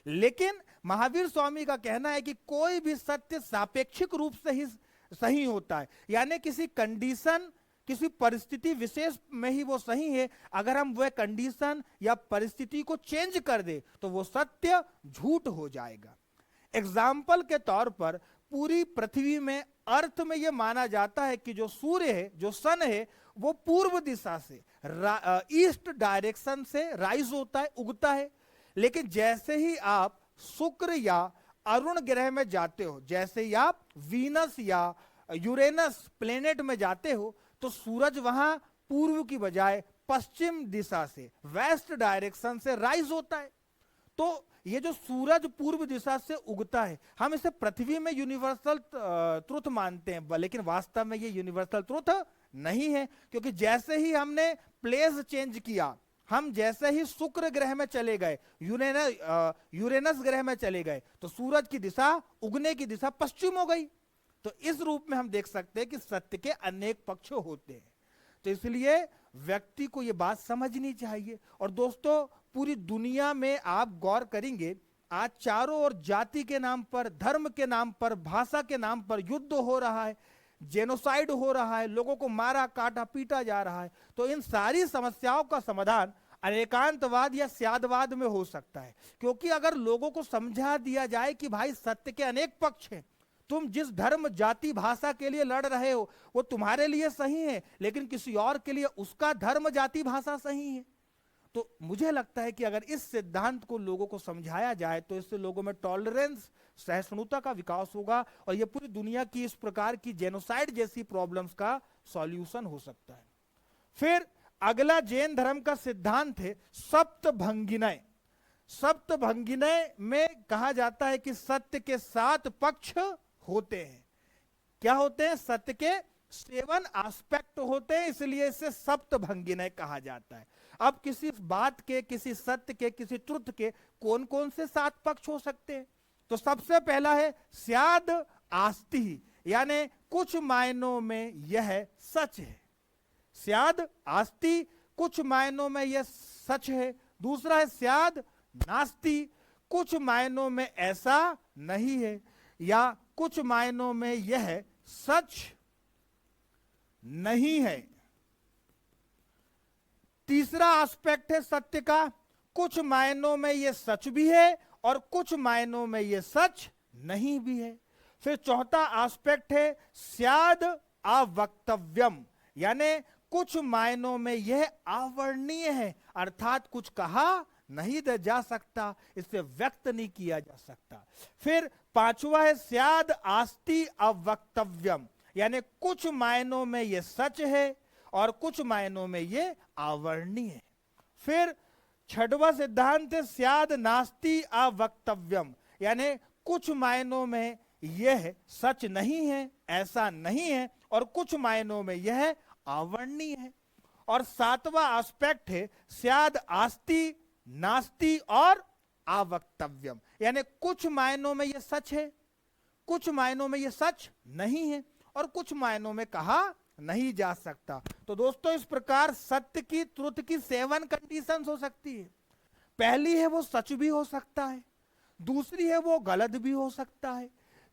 लेकिन महावीर स्वामी का कहना है कि कोई भी सत्य सापेक्षिक रूप से ही सही होता है, यानी किसी कंडीशन, किसी परिस्थिति विशेष में ही वो सही है। अगर हम वह कंडीशन या परिस्थिति को चेंज कर दे तो वो सत्य झूठ हो जाएगा। एग्जाम्पल के तौर पर पूरी पृथ्वी में, अर्थ में यह माना जाता है कि जो सूर्य है, जो सन है, वो पूर्व दिशा से ईस्ट डायरेक्शन से राइज होता है, उगता है। लेकिन जैसे ही आप शुक्र या अरुण ग्रह में जाते हो, जैसे ही आप वीनस या यूरेनस प्लेनेट में जाते हो, तो सूरज वहां पूर्व की बजाय पश्चिम दिशा से, वेस्ट डायरेक्शन से राइज होता है। तो ये जो सूरज पूर्व दिशा से उगता है, हम इसे पृथ्वी में यूनिवर्सल ट्रुथ मानते हैं, लेकिन वास्तव में ये यूनिवर्सल ट्रुथ नहीं है, क्योंकि जैसे ही हमने प्लेस चेंज किया, हम जैसे ही शुक्र ग्रह में चले गए, यूरेनस ग्रह में चले गए, तो सूरज की दिशा, उगने की दिशा पश्चिम हो गई। तो इस रूप में हम देख सकते हैं कि सत्य के अनेक पक्ष होते हैं। तो इसलिए व्यक्ति को यह बात समझनी चाहिए। और दोस्तों, पूरी दुनिया में आप गौर करेंगे, आज चारों ओर जाति के नाम पर, धर्म के नाम पर, भाषा के नाम पर युद्ध हो रहा है, जेनोसाइड हो रहा है, लोगों को मारा काटा पीटा जा रहा है। तो इन सारी समस्याओं का समाधान अनेकांतवाद या स्यादवाद में हो सकता है। क्योंकि अगर लोगों को समझा दिया जाए कि भाई सत्य के अनेक पक्ष हैं, तुम जिस धर्म जाति भाषा के लिए लड़ रहे हो वो तुम्हारे लिए सही है, लेकिन किसी और के लिए उसका धर्म जाति भाषा सही है, तो मुझे लगता है कि अगर इस सिद्धांत को लोगों को समझाया जाए तो इससे लोगों में टॉलरेंस, सहिष्णुता का विकास होगा और ये पूरी दुनिया की इस प्रकार की जेनोसाइड जैसी प्रॉब्लम्स का सॉल्यूशन हो सकता है। फिर अगला जैन धर्म का सिद्धांत है सप्तभंगिनय। सप्तभंगिनय में कहा जाता है कि सत्य के 7 पक्ष होते हैं। क्या होते हैं? सत्य के 7 एस्पेक्ट होते हैं, इसलिए इसे सप्तभंगिनय कहा जाता है। अब किसी बात के, किसी सत्य के, किसी ट्रुथ के कौन कौन से 7 पक्ष हो सकते हैं? तो सबसे पहला है स्याद आस्ति, यानी कुछ मायनों में यह सच है। स्याद आस्ति, कुछ मायनों में यह सच है। दूसरा है स्याद नास्ति, कुछ मायनों में ऐसा नहीं है या कुछ मायनों में यह सच नहीं है। तीसरा एस्पेक्ट है सत्य का, कुछ मायनों में यह सच भी है और कुछ मायनों में यह सच नहीं भी है। फिर चौथा एस्पेक्ट है स्याद अवक्तव्यम, यानी कुछ मायनों में यह अवर्णनीय है, अर्थात कुछ कहा नहीं जा सकता, इसे व्यक्त नहीं किया जा सकता। फिर पांचवा है स्याद आस्ति अवक्तव्यम, यानी कुछ मायनों में यह सच है और कुछ मायनों में यह अवर्णनीय है। फिर छठवां सिद्धांत है स्याद नास्ति अवक्तव्यम, यानी कुछ मायनों में यह सच नहीं है, ऐसा नहीं है, और कुछ मायनों में यह अवर्णनीय है। और सातवां एस्पेक्ट है स्याद आस्ति नास्ति और अवक्तव्यम, यानी कुछ मायनों में यह सच है, कुछ मायनों में यह सच नहीं है और कुछ मायनों में कहा नहीं जा सकता। तो दोस्तों, इस प्रकार सत्य की, ट्रुथ की 7 कंडीशंस हो सकती है। पहली है वो सच भी हो सकता है, दूसरी है वो गलत भी हो सकता है,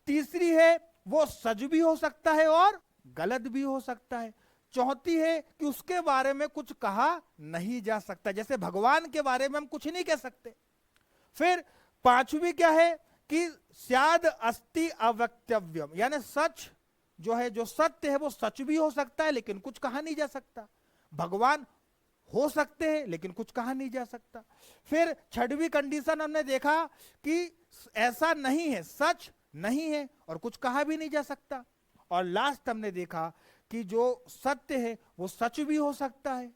तीसरी है वो सच भी हो सकता है और गलत भी हो सकता है, चौथी है कि उसके बारे में कुछ कहा नहीं जा सकता, जैसे भगवान के बारे में हम कुछ नहीं कह सकते। फिर पांचवी क्या है कि स्याद अस्ति अवक्तव्यम, यानी सच जो है, जो सत्य है वो सच भी हो सकता है लेकिन कुछ कहा नहीं जा सकता। भगवान हो सकते हैं लेकिन कुछ कहा नहीं जा सकता। फिर छठवीं कंडीशन हमने देखा कि ऐसा नहीं है, सच नहीं है और कुछ कहा भी नहीं जा सकता। और लास्ट हमने देखा कि जो सत्य है वो सच भी हो सकता है,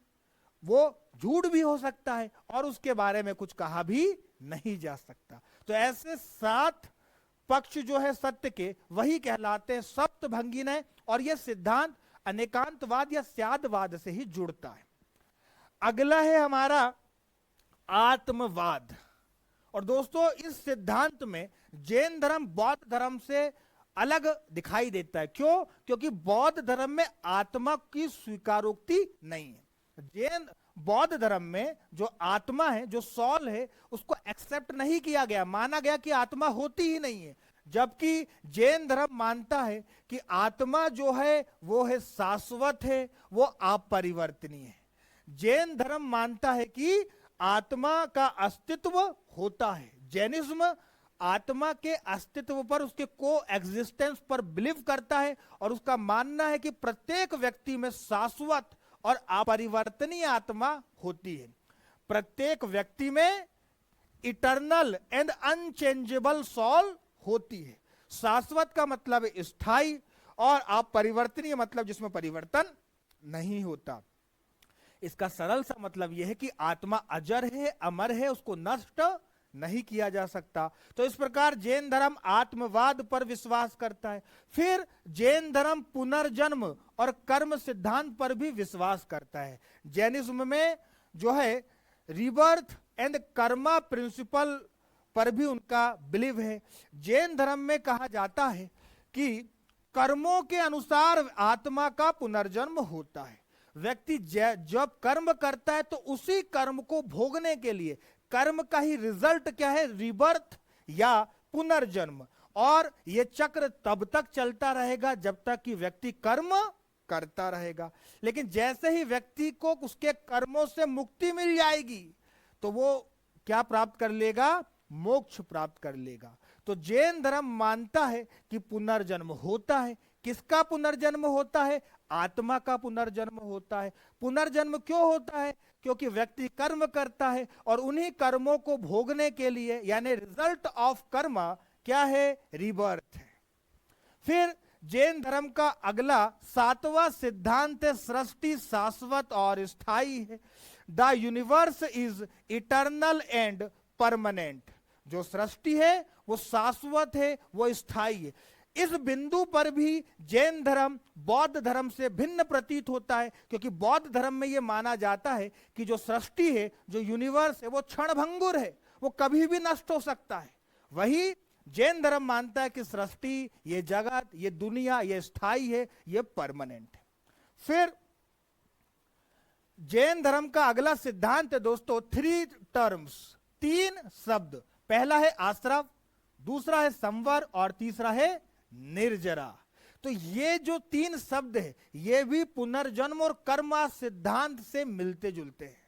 वो झूठ भी हो सकता है और उसके बारे में कुछ कहा भी नहीं जा सकता। तो ऐसे 7 पक्ष जो है सत्य के, वही कहलाते हैं सप्तभंगिनय, और यह सिद्धांत अनेकांतवाद या स्यादवाद से ही जुड़ता है। अगला है हमारा आत्मवाद। और दोस्तों, इस सिद्धांत में जैन धर्म बौद्ध धर्म से अलग दिखाई देता है। क्यों? क्योंकि बौद्ध धर्म में आत्मा की स्वीकारोक्ति नहीं है। जैन बौद्ध धर्म में जो आत्मा है, जो सॉल है, उसको एक्सेप्ट नहीं किया गया, माना गया कि आत्मा होती ही नहीं है। जबकि जैन धर्म मानता है कि आत्मा जो है वो है शाश्वत है, वो अपरिवर्तनीय है। जैन धर्म मानता है कि आत्मा का अस्तित्व होता है। जैनिज्म आत्मा के अस्तित्व पर, उसके को एग्जिस्टेंस पर बिलीव करता है और उसका मानना है कि प्रत्येक व्यक्ति में शाश्वत और अपरिवर्तनीय आत्मा होती है। प्रत्येक व्यक्ति में इटर्नल एंड अनचेंजेबल सॉल होती है। शाश्वत का मतलब स्थायी और अपरिवर्तनीय मतलब जिसमें परिवर्तन नहीं होता। इसका सरल सा मतलब यह है कि आत्मा अजर है, अमर है, उसको नष्ट नहीं किया जा सकता। तो इस प्रकार जैन धर्म आत्मवाद पर विश्वास करता है। फिर जैन धर्म पुनर्जन्म और कर्म सिद्धांत पर भी विश्वास करता है। जैनिज्म में जो है रीबर्थ एंड कर्मा प्रिंसिपल पर भी उनका बिलीव है। जैन धर्म में कहा जाता है कि कर्मों के अनुसार आत्मा का पुनर्जन्म होता है। व्यक्ति जब कर्म करता है तो उसी कर्म को भोगने के लिए कर्म का ही रिजल्ट क्या है, रीबर्थ या पुनर्जन्म। और यह चक्र तब तक चलता रहेगा जब तक कि व्यक्ति कर्म करता रहेगा। लेकिन जैसे ही व्यक्ति को उसके कर्मों से मुक्ति मिल जाएगी तो वो क्या प्राप्त कर लेगा, मोक्ष प्राप्त कर लेगा। तो जैन धर्म मानता है कि पुनर्जन्म होता है। किसका पुनर्जन्म होता है? आत्मा का पुनर्जन्म होता है। पुनर्जन्म क्यों होता है? क्योंकि व्यक्ति कर्म करता है और उन्हीं कर्मों को भोगने के लिए यानी रिजल्ट ऑफ कर्मा क्या है, रीबर्थ है। फिर जैन धर्म का अगला 7वां सिद्धांत सृष्टि शाश्वत और स्थायी है। The universe is eternal and permanent. जो सृष्टि है वो शाश्वत है, वो स्थायी है। इस बिंदु पर भी जैन धर्म बौद्ध धर्म से भिन्न प्रतीत होता है, क्योंकि बौद्ध धर्म में यह माना जाता है कि जो सृष्टि है, जो यूनिवर्स है, वो क्षणभंगुर है, वो कभी भी नष्ट हो सकता है। वही जैन धर्म मानता है कि सृष्टि, ये जगत, ये दुनिया, ये स्थायी है, ये परमानेंट है। फिर जैन धर्म का अगला सिद्धांत है दोस्तों 3 टर्म्स, 3 शब्द। पहला है आश्रव, दूसरा है संवर और तीसरा है निर्जरा। तो ये जो 3 शब्द है ये भी पुनर्जन्म और कर्म सिद्धांत से मिलते जुलते हैं।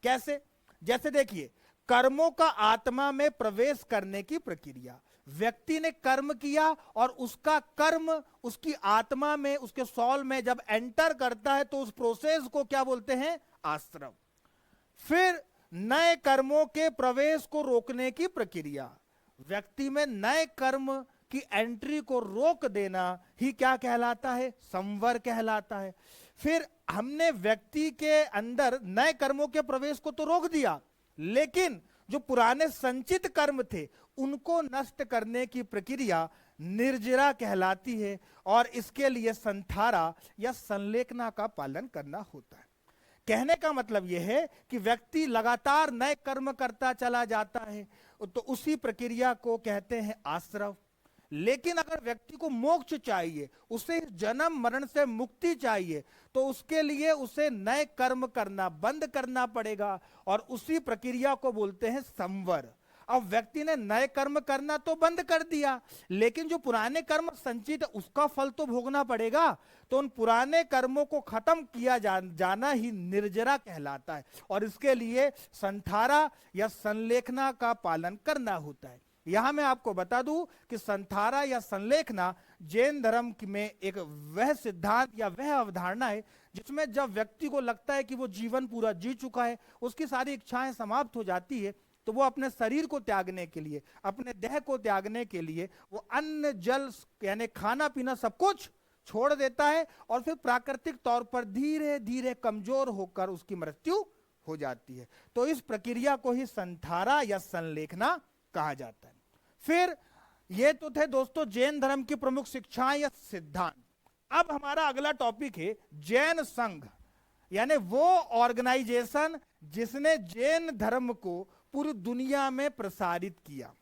कैसे? जैसे देखिए, कर्मों का आत्मा में प्रवेश करने की प्रक्रिया। व्यक्ति ने कर्म किया और उसका कर्म उसकी आत्मा में, उसके सॉल में जब एंटर करता है तो उस प्रोसेस को क्या बोलते हैं, आश्रव। फिर नए कर्मों के प्रवेश को रोकने की प्रक्रिया। व्यक्ति में नए कर्म की एंट्री को रोक देना ही क्या कहलाता है, संवर कहलाता है। फिर हमने व्यक्ति के अंदर नए कर्मों के प्रवेश को तो रोक दिया, लेकिन जो पुराने संचित कर्म थे उनको नष्ट करने की प्रक्रिया निर्जरा कहलाती है। और इसके लिए संथारा या संलेखना का पालन करना होता है। कहने का मतलब यह है कि व्यक्ति लगातार नए कर्म करता चला जाता है तो उसी प्रक्रिया को कहते हैं आश्रव। लेकिन अगर व्यक्ति को मोक्ष चाहिए, उसे जन्म मरण से मुक्ति चाहिए, तो उसके लिए उसे नए कर्म करना बंद करना पड़ेगा और उसी प्रक्रिया को बोलते हैं संवर। अब व्यक्ति ने नए कर्म करना तो बंद कर दिया, लेकिन जो पुराने कर्म संचित उसका फल तो भोगना पड़ेगा। तो उन पुराने कर्मों को खत्म किया जाना ही निर्जरा कहलाता है और इसके लिए संथारा या संलेखना का पालन करना होता है। यहां मैं आपको बता दूं कि संथारा या संलेखना जैन धर्म में एक वह सिद्धांत या वह अवधारणा है जिसमें जब व्यक्ति को लगता है कि वो जीवन पूरा जी चुका है, उसकी सारी इच्छाएं समाप्त हो जाती है, तो वो अपने शरीर को त्यागने के लिए, अपने देह को त्यागने के लिए वो अन्न जल यानी खाना पीना सब कुछ छोड़ देता है और फिर प्राकृतिक तौर पर धीरे धीरे कमजोर होकर उसकी मृत्यु हो जाती है। तो इस प्रक्रिया को ही संथारा या संलेखना कहा जाता है। फिर ये तो थे दोस्तों जैन धर्म की प्रमुख शिक्षाएं या सिद्धांत। अब हमारा अगला टॉपिक है जैन संघ, यानी वो ऑर्गेनाइजेशन जिसने जैन धर्म को पूरी दुनिया में प्रसारित किया।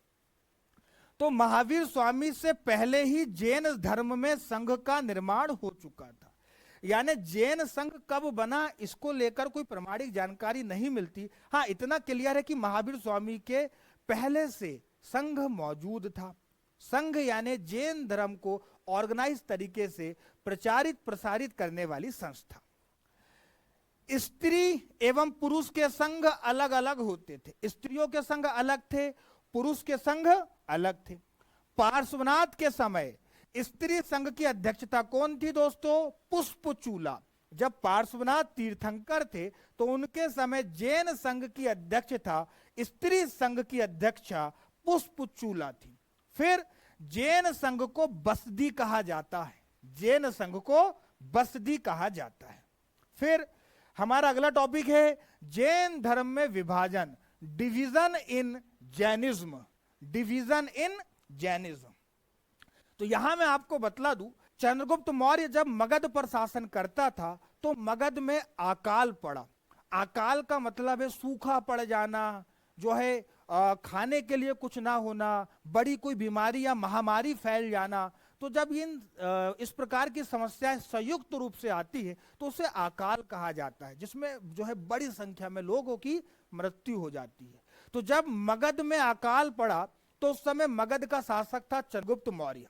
तो महावीर स्वामी से पहले ही जैन धर्म में संघ का निर्माण हो चुका था। यानी जैन संघ कब बना इसको लेकर कोई प्रमाणिक जानकारी नहीं मिलती। हाँ, इतना क्लियर है कि महावीर स्वामी के पहले से संघ मौजूद था। संघ यानी जैन धर्म को ऑर्गेनाइज तरीके से प्रचारित प्रसारित करने वाली संस्था। स्त्री एवं पुरुष के संघ अलग अलग होते थे। स्त्रियों के संघ अलग थे, पुरुष के संघ अलग थे। पार्श्वनाथ के समय स्त्री संघ की अध्यक्षता कौन थी दोस्तों? पुष्पचूला। जब पार्श्वनाथ तीर्थंकर थे तो उनके समय जैन संघ की अध्यक्षता, स्त्री संघ की अध्यक्षा पुष्पचूला थी। फिर जैन संघ को बसदी कहा जाता है। जैन संघ को बसदी कहा जाता है। फिर हमारा अगला टॉपिक है जैन धर्म में विभाजन, division in Jainism. Division in Jainism. तो यहां मैं आपको बतला दूं, चंद्रगुप्त मौर्य जब मगध पर शासन करता था तो मगध में अकाल पड़ा। अकाल का मतलब है सूखा पड़ जाना, जो है खाने के लिए कुछ ना होना, बड़ी कोई बीमारी या महामारी फैल जाना। तो जब इस प्रकार की समस्याएं संयुक्त रूप से आती है तो उसे अकाल कहा जाता है, जिसमें जो है बड़ी संख्या में लोगों की मृत्यु हो जाती है। तो जब मगध में अकाल पड़ा तो उस समय मगध का शासक था चंद्रगुप्त मौर्य,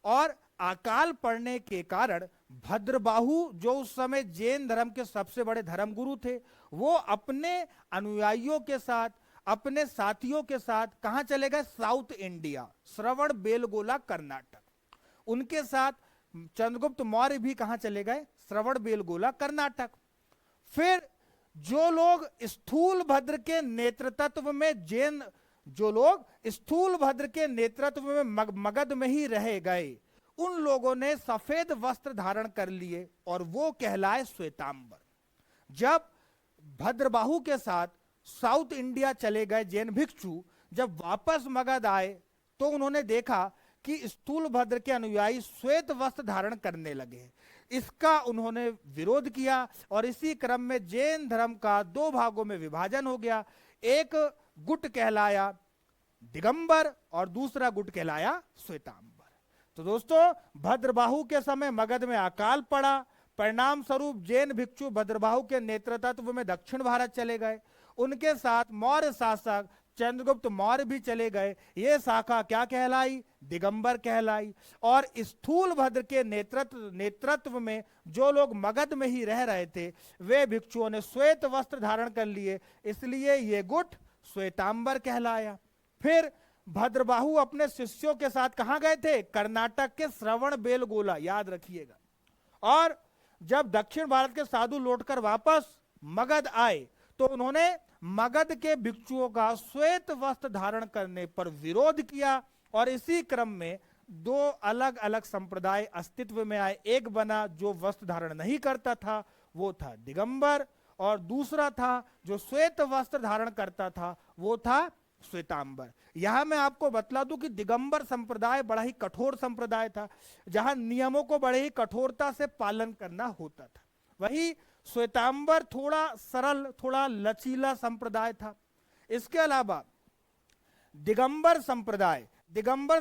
और अकाल पड़ने के कारण भद्रबाहु, जो उस समय जैन धर्म के सबसे बड़े धर्मगुरु थे, वो अपने अनुयायियों के साथ, अपने साथियों के साथ कहां चले गए? साउथ इंडिया, श्रवण बेलगोला, कर्नाटक। उनके साथ चंद्रगुप्त मौर्य भी कहां चले गए? श्रवण बेलगोला, कर्नाटक। फिर जो लोग स्थूल भद्र के नेतृत्व में जैन, जो लोग स्थूल भद्र के नेतृत्व में मगध में ही रह गए, उन लोगों ने सफेद वस्त्र धारण कर लिए और वो कहलाए श्वेतांबर। जब भद्रबाहु के साथ साउथ इंडिया चले गए जैन भिक्षु, जब वापस मगध आए तो उन्होंने देखा कि स्थूल भद्र के अनुयायी श्वेत वस्त्र धारण करने लगे। इसका उन्होंने विरोध किया और इसी क्रम में जैन धर्म का दो भागों में विभाजन हो गया। एक गुट कहलाया दिगंबर और दूसरा गुट कहलाया श्वेतांबर। तो दोस्तों, भद्रबाहु के समय मगध में अकाल पड़ा, परिणाम स्वरूप जैन भिक्षु भद्रबाहु के नेतृत्व में दक्षिण भारत चले गए। उनके साथ मौर्य शासक चंद्रगुप्त मौर्य भी चले गए। ये शाखा क्या कहलाई? दिगंबर कहलाई। और स्थूल भद्र के नेतृत्व में जो लोग मगध में ही रह रहे थे, वे भिक्षुओं ने श्वेत वस्त्र धारण कर लिए, इसलिए ये गुट श्वेतांबर कहलाया। फिर भद्रबाहु अपने शिष्यों के साथ कहां गए थे? कर्नाटक के श्रवण बेलगोला, याद रखिएगा। और जब दक्षिण भारत के साधु लौटकर वापस मगध आए तो उन्होंने मगध के भिक्षुओं का श्वेत वस्त्र धारण करने पर विरोध किया, और इसी क्रम में दो अलग अलग संप्रदाय अस्तित्व में आए। एक बना जो वस्त्र धारण नहीं करता था, वो था दिगंबर, और दूसरा था जो श्वेत वस्त्र धारण करता था, वो था श्वेतांबर। यहां मैं आपको बतला दूं कि दिगंबर संप्रदाय बड़ा ही कठोर संप्रदाय था, जहां नियमों को बड़े ही कठोरता से पालन करना होता था। वही श्वेतांबर थोड़ा सरल, थोड़ा लचीला संप्रदाय था। इसके अलावा दिगंबर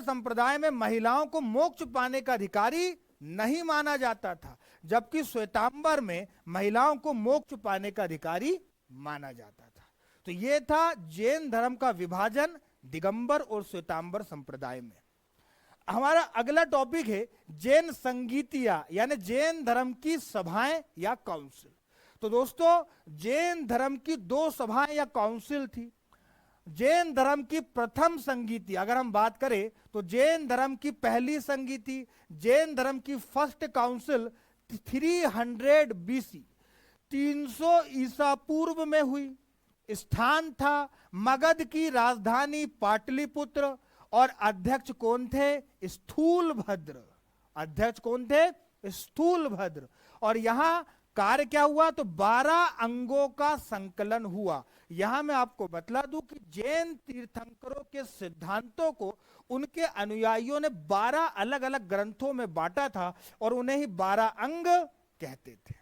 संप्रदाय में महिलाओं को मोक्ष पाने का अधिकारी नहीं माना जाता था, जबकि श्वेतांबर में महिलाओं को मोक्ष पाने का अधिकारी माना जाता था। तो यह था जैन धर्म का विभाजन दिगंबर और श्वेतांबर संप्रदाय में। हमारा अगला टॉपिक है जैन संगीतिया, यानी जैन धर्म की सभाएं या काउंसिल। तो दोस्तों, जैन धर्म की दो सभाएं या काउंसिल थी। जैन धर्म की प्रथम संगीति अगर हम बात करें तो जैन धर्म की पहली संगीति, जैन धर्म की फर्स्ट काउंसिल 300 बीसी, 300 ईसा पूर्व में हुई। स्थान था मगध की राजधानी पाटलिपुत्र, और अध्यक्ष कौन थे? स्थूलभद्र। अध्यक्ष कौन थे? स्थूलभद्र। और यहां कार्य क्या हुआ? तो 12 अंगों का संकलन हुआ। यहां मैं आपको बतला दूं कि जैन तीर्थंकरों के सिद्धांतों को उनके अनुयायियों ने 12 अलग अलग ग्रंथों में बांटा था और उन्हें ही 12 अंग कहते थे।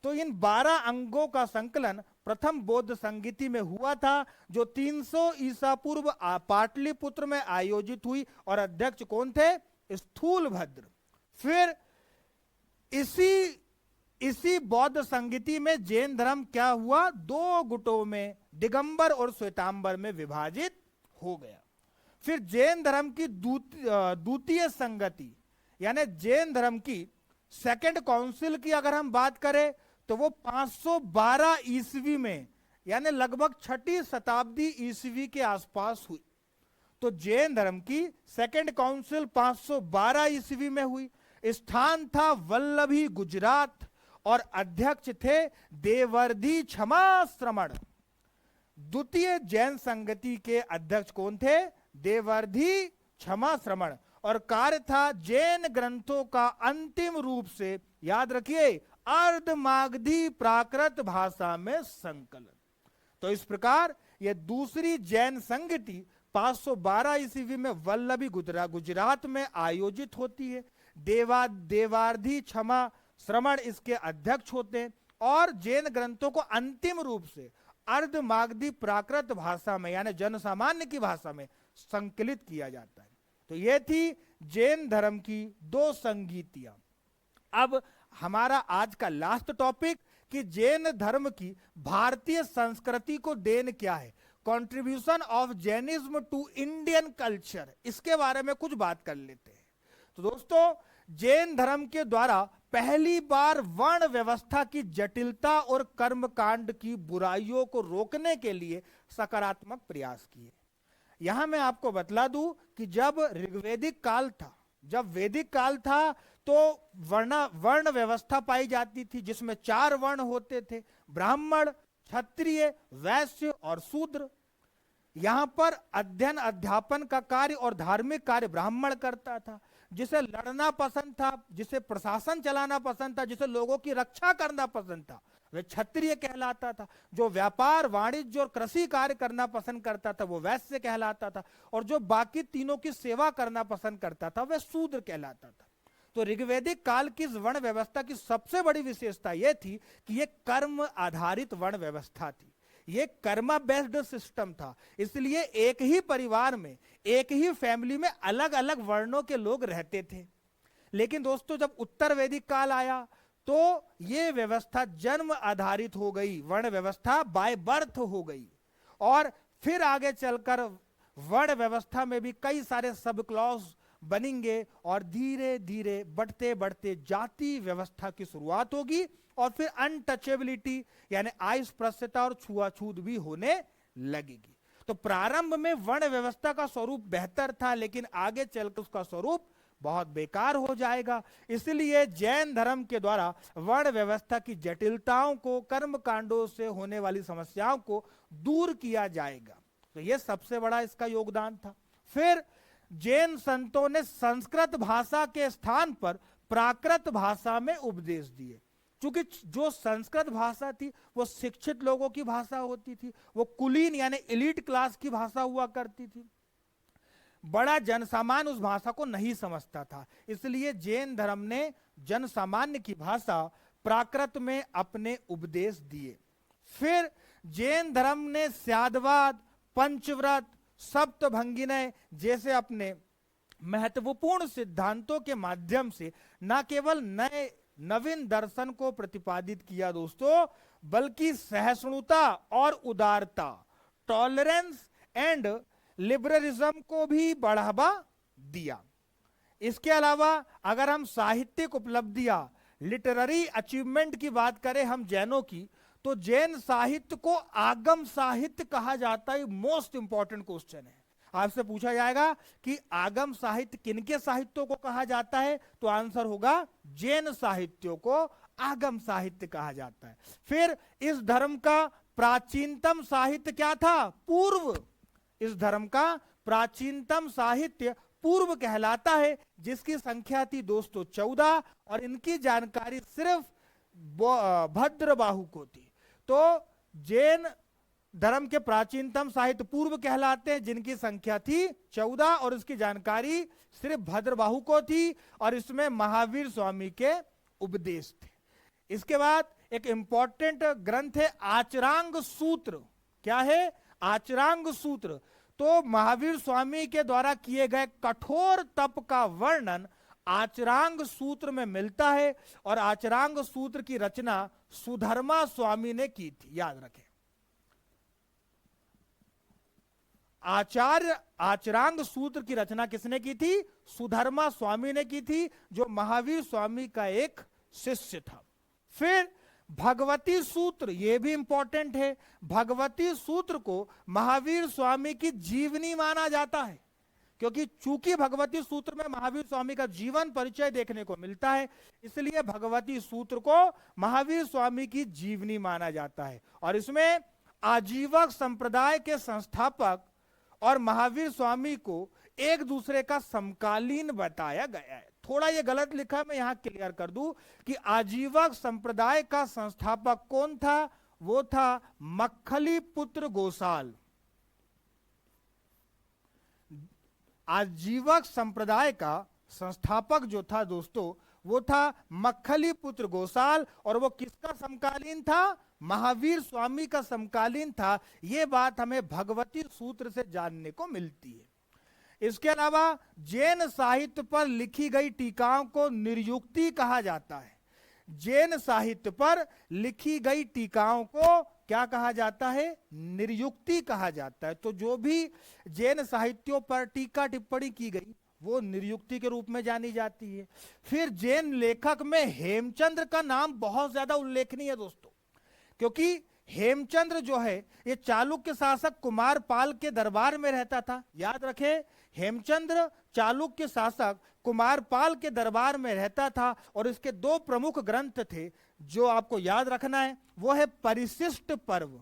तो इन 12 अंगों का संकलन प्रथम बौद्ध संगीति में हुआ था, जो 300 ईसा पूर्व पाटलिपुत्र में आयोजित हुई, और अध्यक्ष कौन थे? स्थूलभद्र। फिर इसी बौद्ध संगीति में जैन धर्म क्या हुआ? दो गुटों में, दिगंबर और श्वेतांबर में विभाजित हो गया। फिर जैन धर्म की द्वितीय संगति, यानी जैन धर्म की सेकंड काउंसिल की अगर हम बात करें तो वो 512 ईस्वी में, यानी लगभग 6ठी शताब्दी ईस्वी के आसपास हुई। तो जैन धर्म की सेकंड काउंसिल 512 ईस्वी में हुई। स्थान था वल्लभी, गुजरात, और अध्यक्ष थे देवर्धि क्षमा श्रमण। द्वितीय जैन संगति के अध्यक्ष कौन थे? देवर्धि क्षमा श्रमण। और कार्य था जैन ग्रंथों का अंतिम रूप से, याद रखिए, अर्धमागधी प्राकृत भाषा में संकलन। तो इस प्रकार यह दूसरी जैन संगति 512 ईस्वी में वल्लभी गुजरात में आयोजित होती है। देवार्धी क्षमा श्रमण इसके अध्यक्ष होते हैं। और जैन ग्रंथों को अंतिम रूप से अर्धमागधी प्राकृत भाषा में यानी जनसामान्य की भाषा में संकलित किया जाता है। तो ये थी जैन धर्म की दो संगीतियां। अब हमारा आज का लास्ट टॉपिक कि जैन धर्म की भारतीय संस्कृति को देन क्या है, contribution of Jainism to Indian culture, इसके बारे में कुछ बात कर लेते हैं। तो दोस्तों, जैन धर्म के द्वारा पहली बार वर्ण व्यवस्था की जटिलता और कर्मकांड की बुराइयों को रोकने के लिए सकारात्मक प्रयास किए। यहां मैं आपको बतला दूं कि जब ऋग्वेदिक काल था, जब वैदिक काल था, तो वर्ण व्यवस्था पाई जाती थी जिसमें 4 वर्ण होते थे, ब्राह्मण, क्षत्रिय, वैश्य और शूद्र। यहां पर अध्ययन अध्यापन का कार्य और धार्मिक कार्य ब्राह्मण करता था, जिसे लड़ना पसंद था, जिसे प्रशासन चलाना पसंद था, जिसे लोगों की रक्षा करना पसंद था, वह क्षत्रिय कहलाता था। जो व्यापार, वाणिज्य और कृषि कार्य करना पसंद करता था वो वैश्य कहलाता था, और जो बाकी तीनों की सेवा करना पसंद करता था वह शूद्र कहलाता था। तो ऋग्वेदिक काल की इस वर्ण व्यवस्था की सबसे बड़ी विशेषता यह थी कि यह कर्म आधारित वर्ण व्यवस्था थी, ये कर्मा बेस्ड सिस्टम था। इसलिए एक ही परिवार में, एक ही फैमिली में अलग अलग वर्णों के लोग रहते थे। लेकिन दोस्तों, जब उत्तर वैदिक काल आया तो ये व्यवस्था जन्म आधारित हो गई, वर्ण व्यवस्था बाय बर्थ हो गई। और फिर आगे चलकर वर्ण व्यवस्था में भी कई सारे सब क्लॉज बनेंगे और धीरे धीरे बढ़ते बढ़ते जाति व्यवस्था की शुरुआत होगी, और फिर अनटचेबिलिटी यानी अस्पृश्यता और छुआछूत भी होने लगेगी। तो प्रारंभ में वर्ण व्यवस्था का स्वरूप बेहतर था, लेकिन आगे चलकर उसका स्वरूप बहुत बेकार हो जाएगा। इसलिए जैन धर्म के द्वारा वर्ण व्यवस्था की जटिलताओं को, कर्म कांडों से होने वाली समस्याओं को दूर किया जाएगा। तो यह सबसे बड़ा इसका योगदान था। फिर जैन संतों ने संस्कृत भाषा के स्थान पर प्राकृत भाषा में उपदेश दिए, क्योंकि जो संस्कृत भाषा थी वो शिक्षित लोगों की भाषा होती थी, वो कुलीन यानी एलीट क्लास की भाषा हुआ करती थी। बड़ा जनसामान्य उस भाषा को नहीं समझता था, इसलिए जैन धर्म ने जनसामान्य की भाषा प्राकृत में अपने उपदेश दिए। फिर जैन धर्म ने स्यादवाद, पंचव्रत, सप्तभंगिनय जैसे अपने महत्वपूर्ण सिद्धांतों के माध्यम से न केवल नए नवीन दर्शन को प्रतिपादित किया दोस्तों, बल्कि सहिष्णुता और उदारता, टॉलरेंस एंड लिबरलिज्म को भी बढ़ावा दिया। इसके अलावा अगर हम साहित्यिक उपलब्धियां, लिटरेरी अचीवमेंट की बात करें हम जैनों की, तो जैन साहित्य को आगम साहित्य कहा जाता है। मोस्ट इंपॉर्टेंट क्वेश्चन है, आपसे पूछा जाएगा कि आगम साहित्य किनके साहित्यों को कहा जाता है, तो आंसर होगा जैन साहित्यों को आगम साहित्य कहा जाता है। फिर इस धर्म का प्राचीनतम साहित्य क्या था? पूर्व। इस धर्म का प्राचीनतम साहित्य पूर्व कहलाता है, जिसकी संख्या थी दोस्तों 14, और इनकी जानकारी सिर्फ भद्रबाहु को थी। तो जैन धर्म के प्राचीनतम साहित्य पूर्व कहलाते हैं, जिनकी संख्या थी 14, और इसकी जानकारी सिर्फ भद्रबाहु को थी, और इसमें महावीर स्वामी के उपदेश थे। इसके बाद एक इंपॉर्टेंट ग्रंथ है आचरांग सूत्र। क्या है? आचरांग सूत्र। तो महावीर स्वामी के द्वारा किए गए कठोर तप का वर्णन आचरांग सूत्र में मिलता है, और आचरांग सूत्र की रचना सुधर्मा स्वामी ने की थी, याद रखें। आचरांग सूत्र की रचना किसने की थी? सुधर्मा स्वामी ने की थी, जो महावीर स्वामी का एक शिष्य था। फिर भगवती सूत्र, यह भी इंपॉर्टेंट है। भगवती सूत्र को महावीर स्वामी की जीवनी माना जाता है, क्योंकि चूंकि भगवती सूत्र में महावीर स्वामी का जीवन परिचय देखने को मिलता है, इसलिए भगवती सूत्र को महावीर स्वामी की जीवनी माना जाता है। और इसमें आजीवक संप्रदाय के संस्थापक और महावीर स्वामी को एक दूसरे का समकालीन बताया गया है। थोड़ा ये गलत लिखा, मैं यहां क्लियर कर दूं कि आजीवक संप्रदाय का संस्थापक कौन था? वो था मक्खली पुत्र गोसाल। आजीवक संप्रदाय का संस्थापक जो था दोस्तों, वो था मक्खली पुत्र गोसाल, और वो किसका समकालीन था? महावीर स्वामी का समकालीन था। ये बात हमें भगवती सूत्र से जानने को मिलती है। इसके अलावा जैन साहित्य पर लिखी गई टीकाओं को निर्युक्ति कहा जाता है। जैन साहित्य पर लिखी गई टीकाओं को क्या कहा जाता है? निर्युक्ति कहा जाता है। तो जो भी जैन साहित्यों पर टीका टिप्पणी की गई वो निर्युक्ति के रूप में जानी जाती है। फिर जैन लेखक में हेमचंद्र का नाम बहुत ज्यादा उल्लेखनीय है दोस्तों, क्योंकि हेमचंद्र जो है ये चालुक्य शासक कुमार पाल के दरबार में रहता था। याद रखें, हेमचंद्र चालुक्य शासक कुमार पाल के दरबार में रहता था, और इसके दो प्रमुख ग्रंथ थे जो आपको याद रखना है। वो है परिशिष्ट पर्व,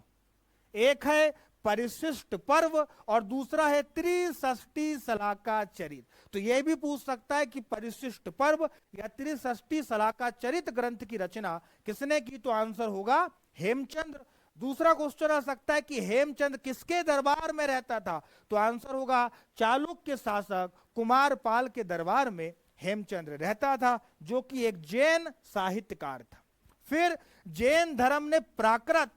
एक है परिशिष्ट पर्व और दूसरा है त्रिषष्टि शलाका चरित। तो यह भी पूछ सकता है कि परिशिष्ट पर्व या त्रिषष्टि शलाका चरित ग्रंथ की रचना किसने की? तो आंसर होगा हेमचंद्र। दूसरा क्वेश्चन आ सकता है कि हेमचंद किसके दरबार में रहता था? तो आंसर होगा चालुक्य शासक कुमार पाल के दरबार में हेमचंद्र रहता था, जो कि एक जैन साहित्यकार था। फिर जैन धर्म ने प्राकृत,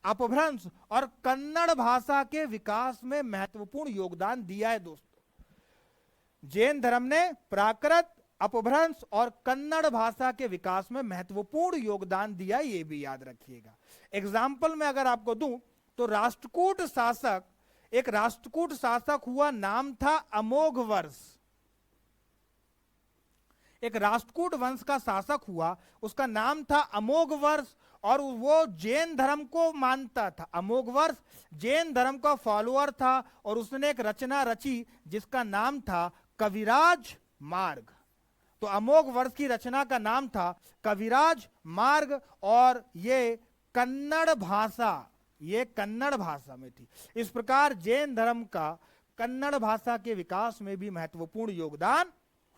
अपभ्रंश और कन्नड़ भाषा के विकास में महत्वपूर्ण योगदान दिया है दोस्तों। जैन धर्म ने प्राकृत, अपभ्रंश और कन्नड़ भाषा के विकास में महत्वपूर्ण योगदान दिया, ये भी याद रखिएगा। एग्जाम्पल में अगर आपको दूं तो राष्ट्रकूट शासक, एक राष्ट्रकूट शासक हुआ, नाम था अमोघवर्ष। एक राष्ट्रकूट वंश का शासक हुआ, उसका नाम था अमोघवर्ष, और वो जैन धर्म को मानता था। अमोघवर्ष जैन धर्म का फॉलोअर था, और उसने एक रचना रची जिसका नाम था कविराज मार्ग। तो अमोघवर्ष की रचना का नाम था कविराज मार्ग, और ये कन्नड़ भाषा में थी। इस प्रकार जैन धर्म का कन्नड़ भाषा के विकास में भी महत्वपूर्ण योगदान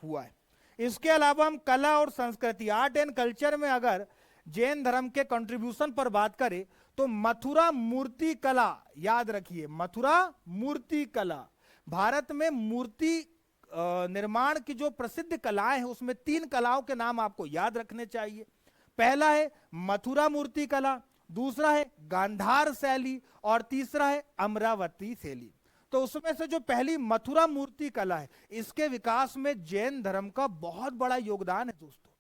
हुआ है। इसके अलावा हम कला और संस्कृति, आर्ट एंड कल्चर में अगर जैन धर्म के कंट्रीब्यूशन पर बात करें तो मथुरा मूर्ति कला, याद रखिए मथुरा मूर्ति कला, भारत में मूर्ति निर्माण की जो प्रसिद्ध कलाएं हैं उसमें 3 कलाओं के नाम आपको याद रखने चाहिए। पहला है मथुरा मूर्ति कला, दूसरा है गांधार शैली, और तीसरा है अमरावती शैली। तो उसमें से जो पहली मथुरा मूर्ति कला है, इसके विकास में जैन धर्म का बहुत बड़ा योगदान है दोस्तों।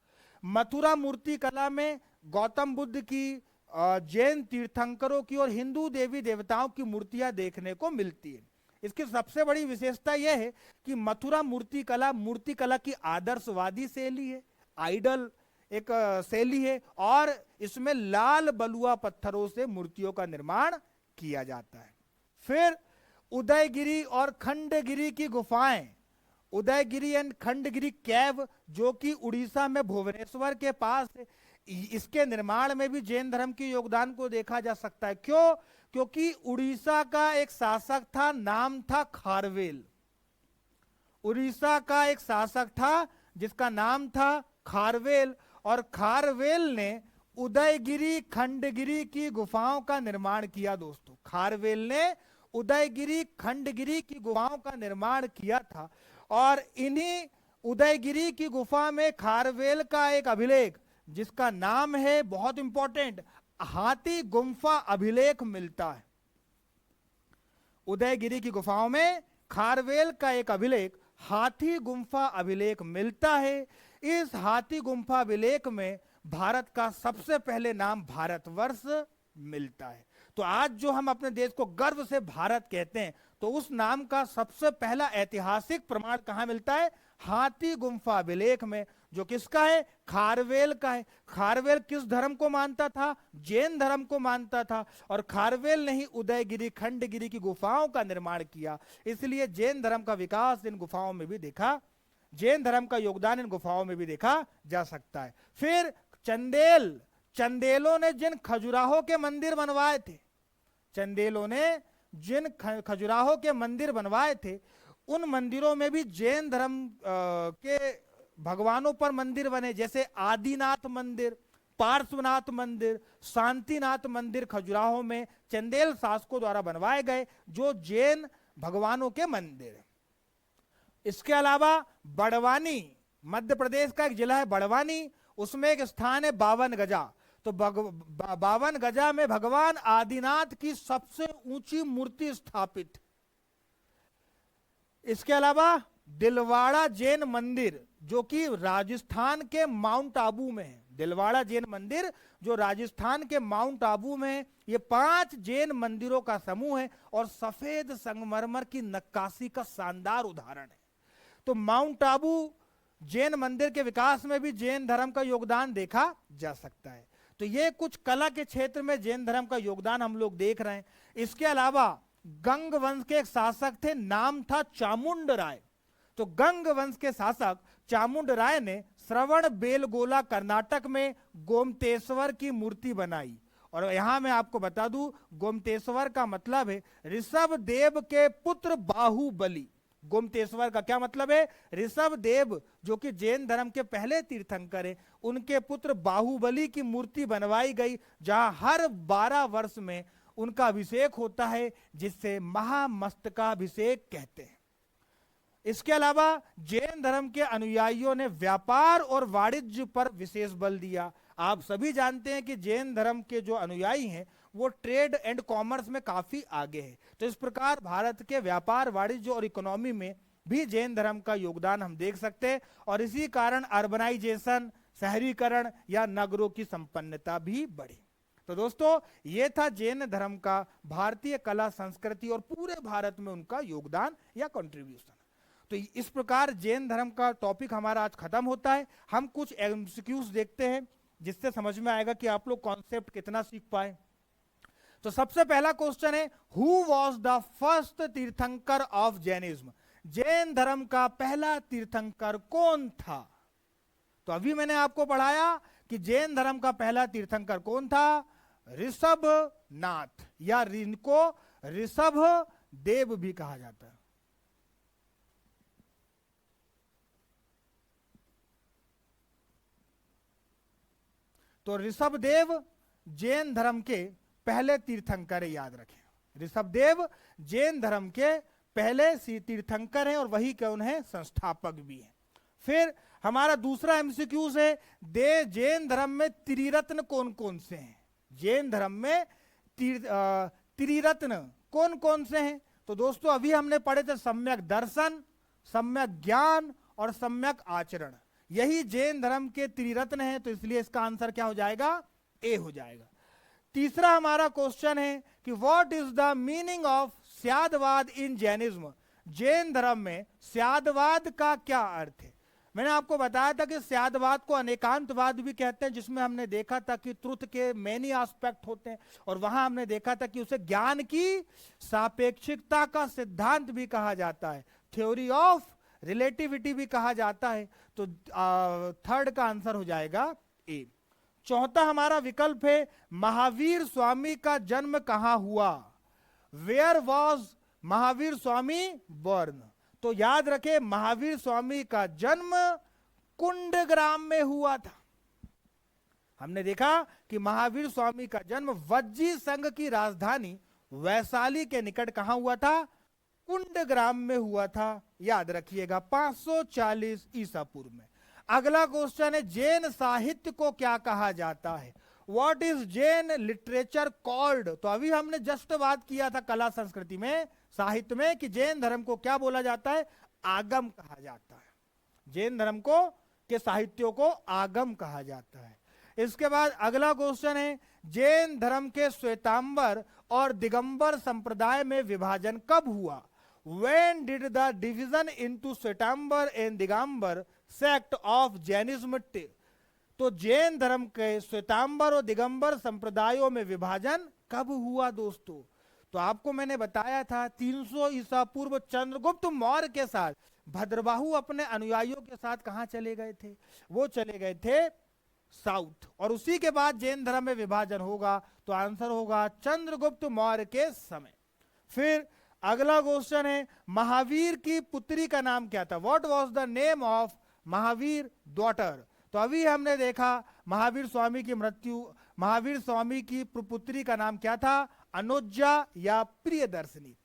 मथुरा मूर्ति कला में गौतम बुद्ध की, जैन तीर्थंकरों की और हिंदू देवी देवताओं की मूर्तियां देखने को मिलती है। इसकी सबसे बड़ी विशेषता यह है कि मथुरा मूर्ति कला की आदर्शवादी शैली है, आइडल एक शैली है, और इसमें लाल बलुआ पत्थरों से मूर्तियों का निर्माण किया जाता है। फिर उदयगिरी और खंडगिरी की गुफाएं, उदयगिरी एंड खंडगिरी कैव, जो कि उड़ीसा में भुवनेश्वर के पास है, इसके निर्माण में भी जैन धर्म के योगदान को देखा जा सकता है। क्यों? क्योंकि उड़ीसा का एक शासक था, नाम था खारवेल। उड़ीसा का एक शासक था जिसका नाम था खारवेल, और खारवेल ने उदयगिरी खंडगिरी की गुफाओं का निर्माण किया दोस्तों। खारवेल ने उदयगिरी खंडगिरी की गुफाओं का निर्माण किया था, और इन्हीं उदयगिरी की गुफा में खारवेल का एक अभिलेख जिसका नाम है, बहुत इंपॉर्टेंट, हाथी गुम्फा अभिलेख मिलता है। उदयगिरी की गुफाओं में खारवेल का एक अभिलेख, हाथी गुम्फा अभिलेख मिलता है। इस हाथी गुम्फा अभिलेख में भारत का सबसे पहले नाम भारतवर्ष मिलता है। तो आज जो हम अपने देश को गर्व से भारत कहते हैं, तो उस नाम का सबसे पहला ऐतिहासिक प्रमाण कहां मिलता है? हाथी गुम्फा अभिलेख में, जो किसका है? खारवेल का है। खारवेल किस धर्म को मानता था? जैन धर्म को मानता था, और खारवेल ने ही उदयगिरी खंडगिरी की गुफाओं का निर्माण किया। इसलिए जैन धर्म का विकास इन गुफाओं में भी देखा, जैन धर्म का योगदान इन गुफाओं में भी देखा जा सकता है। फिर चंदेलों ने जिन खजुराहो के मंदिर बनवाए थे, चंदेलों ने जिन खजुराहो के मंदिर बनवाए थे, उन मंदिरों में भी जैन धर्म के भगवानों पर मंदिर बने, जैसे आदिनाथ मंदिर, पार्श्वनाथ मंदिर, शांतिनाथ मंदिर खजुराहो में चंदेल शासकों द्वारा बनवाए गए, जो जैन भगवानों के मंदिर। इसके अलावा बड़वानी मध्य प्रदेश का एक जिला है बड़वानी, उसमें एक स्थान है 52 गजा। तो 52 गजा में भगवान आदिनाथ की सबसे ऊंची मूर्ति स्थापित। इसके अलावा दिलवाड़ा जैन मंदिर जो कि राजस्थान के माउंट आबू में है, दिलवाड़ा जैन मंदिर जो राजस्थान के माउंट आबू में है, ये 5 जैन मंदिरों का समूह है और सफेद संगमरमर की नक्काशी का शानदार उदाहरण है। तो माउंट आबू जैन मंदिर के विकास में भी जैन धर्म का योगदान देखा जा सकता है। तो ये कुछ कला के क्षेत्र में जैन धर्म का योगदान हम लोग देख रहे हैं। इसके अलावा गंग वंश के एक शासक थे, नाम था चामुंड राय। तो गंग वंश के शासक चामुंड राय ने श्रवण बेलगोला कर्नाटक में गोमतेश्वर की मूर्ति बनाई। और यहां मैं आपको बता दूं, गोमतेश्वर का मतलब है ऋषभ देव के पुत्र बाहुबली। गोमतेश्वर का क्या मतलब है? ऋषभ देव जो कि जैन धर्म के पहले तीर्थंकर है, उनके पुत्र बाहुबली की मूर्ति बनवाई गई, जहां हर 12 वर्ष में उनका अभिषेक होता है, जिससे महामस्तकाभिषेक कहते हैं। इसके अलावा जैन धर्म के अनुयायियों ने व्यापार और वाणिज्य पर विशेष बल दिया। आप सभी जानते हैं कि जैन धर्म के जो अनुयायी हैं वो ट्रेड एंड कॉमर्स में काफी आगे है। तो इस प्रकार भारत के व्यापार, वाणिज्य और इकोनॉमी में भी जैन धर्म का योगदान हम देख सकते हैं। और इसी कारण अर्बनाइजेशन, शहरीकरण या नगरों की संपन्नता भी बढ़ी। तो दोस्तों, ये था जैन धर्म का भारतीय कला संस्कृति और पूरे भारत में उनका योगदान या कंट्रीब्यूशन। तो इस प्रकार जैन धर्म का टॉपिक हमारा आज खत्म होता है। हम कुछ एमसीक्यूज देखते हैं जिससे समझ में आएगा कि आप लोग कॉन्सेप्ट कितना सीख पाए। तो सबसे पहला क्वेश्चन है, हु वॉज द फर्स्ट तीर्थंकर ऑफ जैनिज्म? जैन धर्म का पहला तीर्थंकर कौन था? तो अभी मैंने आपको पढ़ाया कि जैन धर्म का पहला तीर्थंकर कौन था? ऋषभ नाथ, या इनको ऋषभ देव भी कहा जाता है। तो ऋषभ देव जैन धर्म के पहले तीर्थंकर है, याद रखें। ऋषभ देव जैन धर्म के पहले तीर्थंकर हैं और वही कौन है? संस्थापक भी हैं। फिर हमारा दूसरा एमसीक्यूज है, जैन धर्म में त्रिरत्न कौन कौन से हैं? जैन धर्म में त्रिरत्न कौन कौन से हैं? तो दोस्तों अभी हमने पढ़े थे सम्यक दर्शन, सम्यक ज्ञान और सम्यक आचरण। यही जैन धर्म के त्रिरत्न है, तो इसलिए इसका आंसर क्या हो जाएगा? ए हो जाएगा। तीसरा हमारा क्वेश्चन है कि what is the meaning of Syadvada in Jainism? Jain धर्म में स्यादवाद का क्या अर्थ है? मैंने आपको बताया था कि स्यादवाद को अनेकांतवाद भी कहते हैं, जिसमें हमने देखा था कि ट्रुथ के मेनी एस्पेक्ट होते हैं, और वहां हमने देखा था कि उसे ज्ञान की सापेक्षिकता का सिद्धांत भी कहा जाता है, थ्योरी ऑफ रिलेटिविटी भी कहा जाता है। तो थर्ड का आंसर हो जाएगा ए। चौथा हमारा विकल्प है, महावीर स्वामी का जन्म कहां हुआ? Where was Mahavir Swami born? तो याद रखें, महावीर स्वामी का जन्म कुंडग्राम में हुआ था। हमने देखा कि महावीर स्वामी का जन्म वज्जी संघ की राजधानी वैशाली के निकट कहां हुआ था? कुंडग्राम में हुआ था। याद रखिएगा, 540 ईसा पूर्व में। अगला क्वेश्चन है, जैन साहित्य को क्या कहा जाता है? What is Jain literature called? तो अभी हमने जस्ट बात किया था कला संस्कृति में, साहित्य में, कि जैन धर्म को क्या बोला जाता है? आगम कहा जाता है। जैन धर्म को के साहित्यों को आगम कहा जाता है। इसके बाद अगला क्वेश्चन है, जैन धर्म के श्वेतांबर और दिगंबर संप्रदाय में विभाजन कब हुआ? When did the division into Shvetambar and Digambar sect of Jainism? तो जैन धर्म के श्वेतांबर और दिगंबर संप्रदायों में विभाजन कब हुआ दोस्तों? तो आपको मैंने बताया था 300 ईसा पूर्व चंद्रगुप्त मौर्य के साथ भद्रबाहु अपने अनुयायियों के साथ कहां चले गए थे? वो चले गए थे साउथ, और उसी के बाद जैन धर्म में विभाजन होगा। तो आंसर होगा चंद्रगुप्त मौर्य के समय। फिर अगला क्वेश्चन है, महावीर की पुत्री का नाम क्या था? What was the name of Mahavir daughter? तो अभी हमने देखा महावीर स्वामी की मृत्यु, महावीर स्वामी की पुत्री का नाम क्या था? अनुज्जा या प्रियदर्शनी।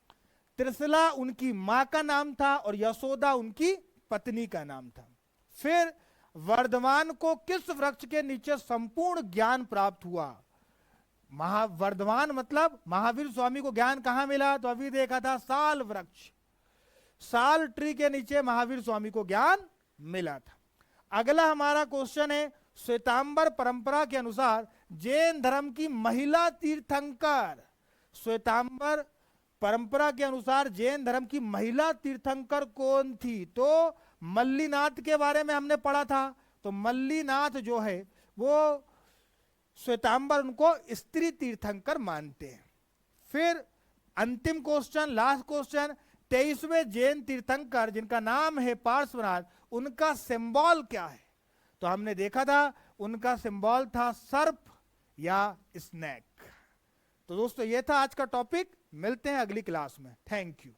त्रिशला उनकी मां का नाम था और यशोदा उनकी पत्नी का नाम था। फिर वर्धमान को किस वृक्ष के नीचे संपूर्ण ज्ञान प्राप्त हुआ? वर्धमान मतलब महावीर स्वामी को ज्ञान कहां मिला? तो अभी देखा था साल वृक्ष, साल ट्री के नीचे महावीर स्वामी को ज्ञान मिला था। अगला हमारा क्वेश्चन है, श्वेतांबर परंपरा के अनुसार जैन धर्म की महिला तीर्थंकर, श्वेतांबर परंपरा के अनुसार जैन धर्म की महिला तीर्थंकर कौन थी? तो मल्लीनाथ के बारे में हमने पढ़ा था। तो मल्लीनाथ जो है वो श्वेतांबर उनको स्त्री तीर्थंकर मानते हैं। फिर अंतिम क्वेश्चन, लास्ट क्वेश्चन, 23वें जैन तीर्थंकर जिनका नाम है पार्श्वनाथ, उनका सिंबल क्या है? तो हमने देखा था उनका सिंबल था सर्प या स्नेक। तो दोस्तों ये था आज का टॉपिक, मिलते हैं अगली क्लास में। Thank you.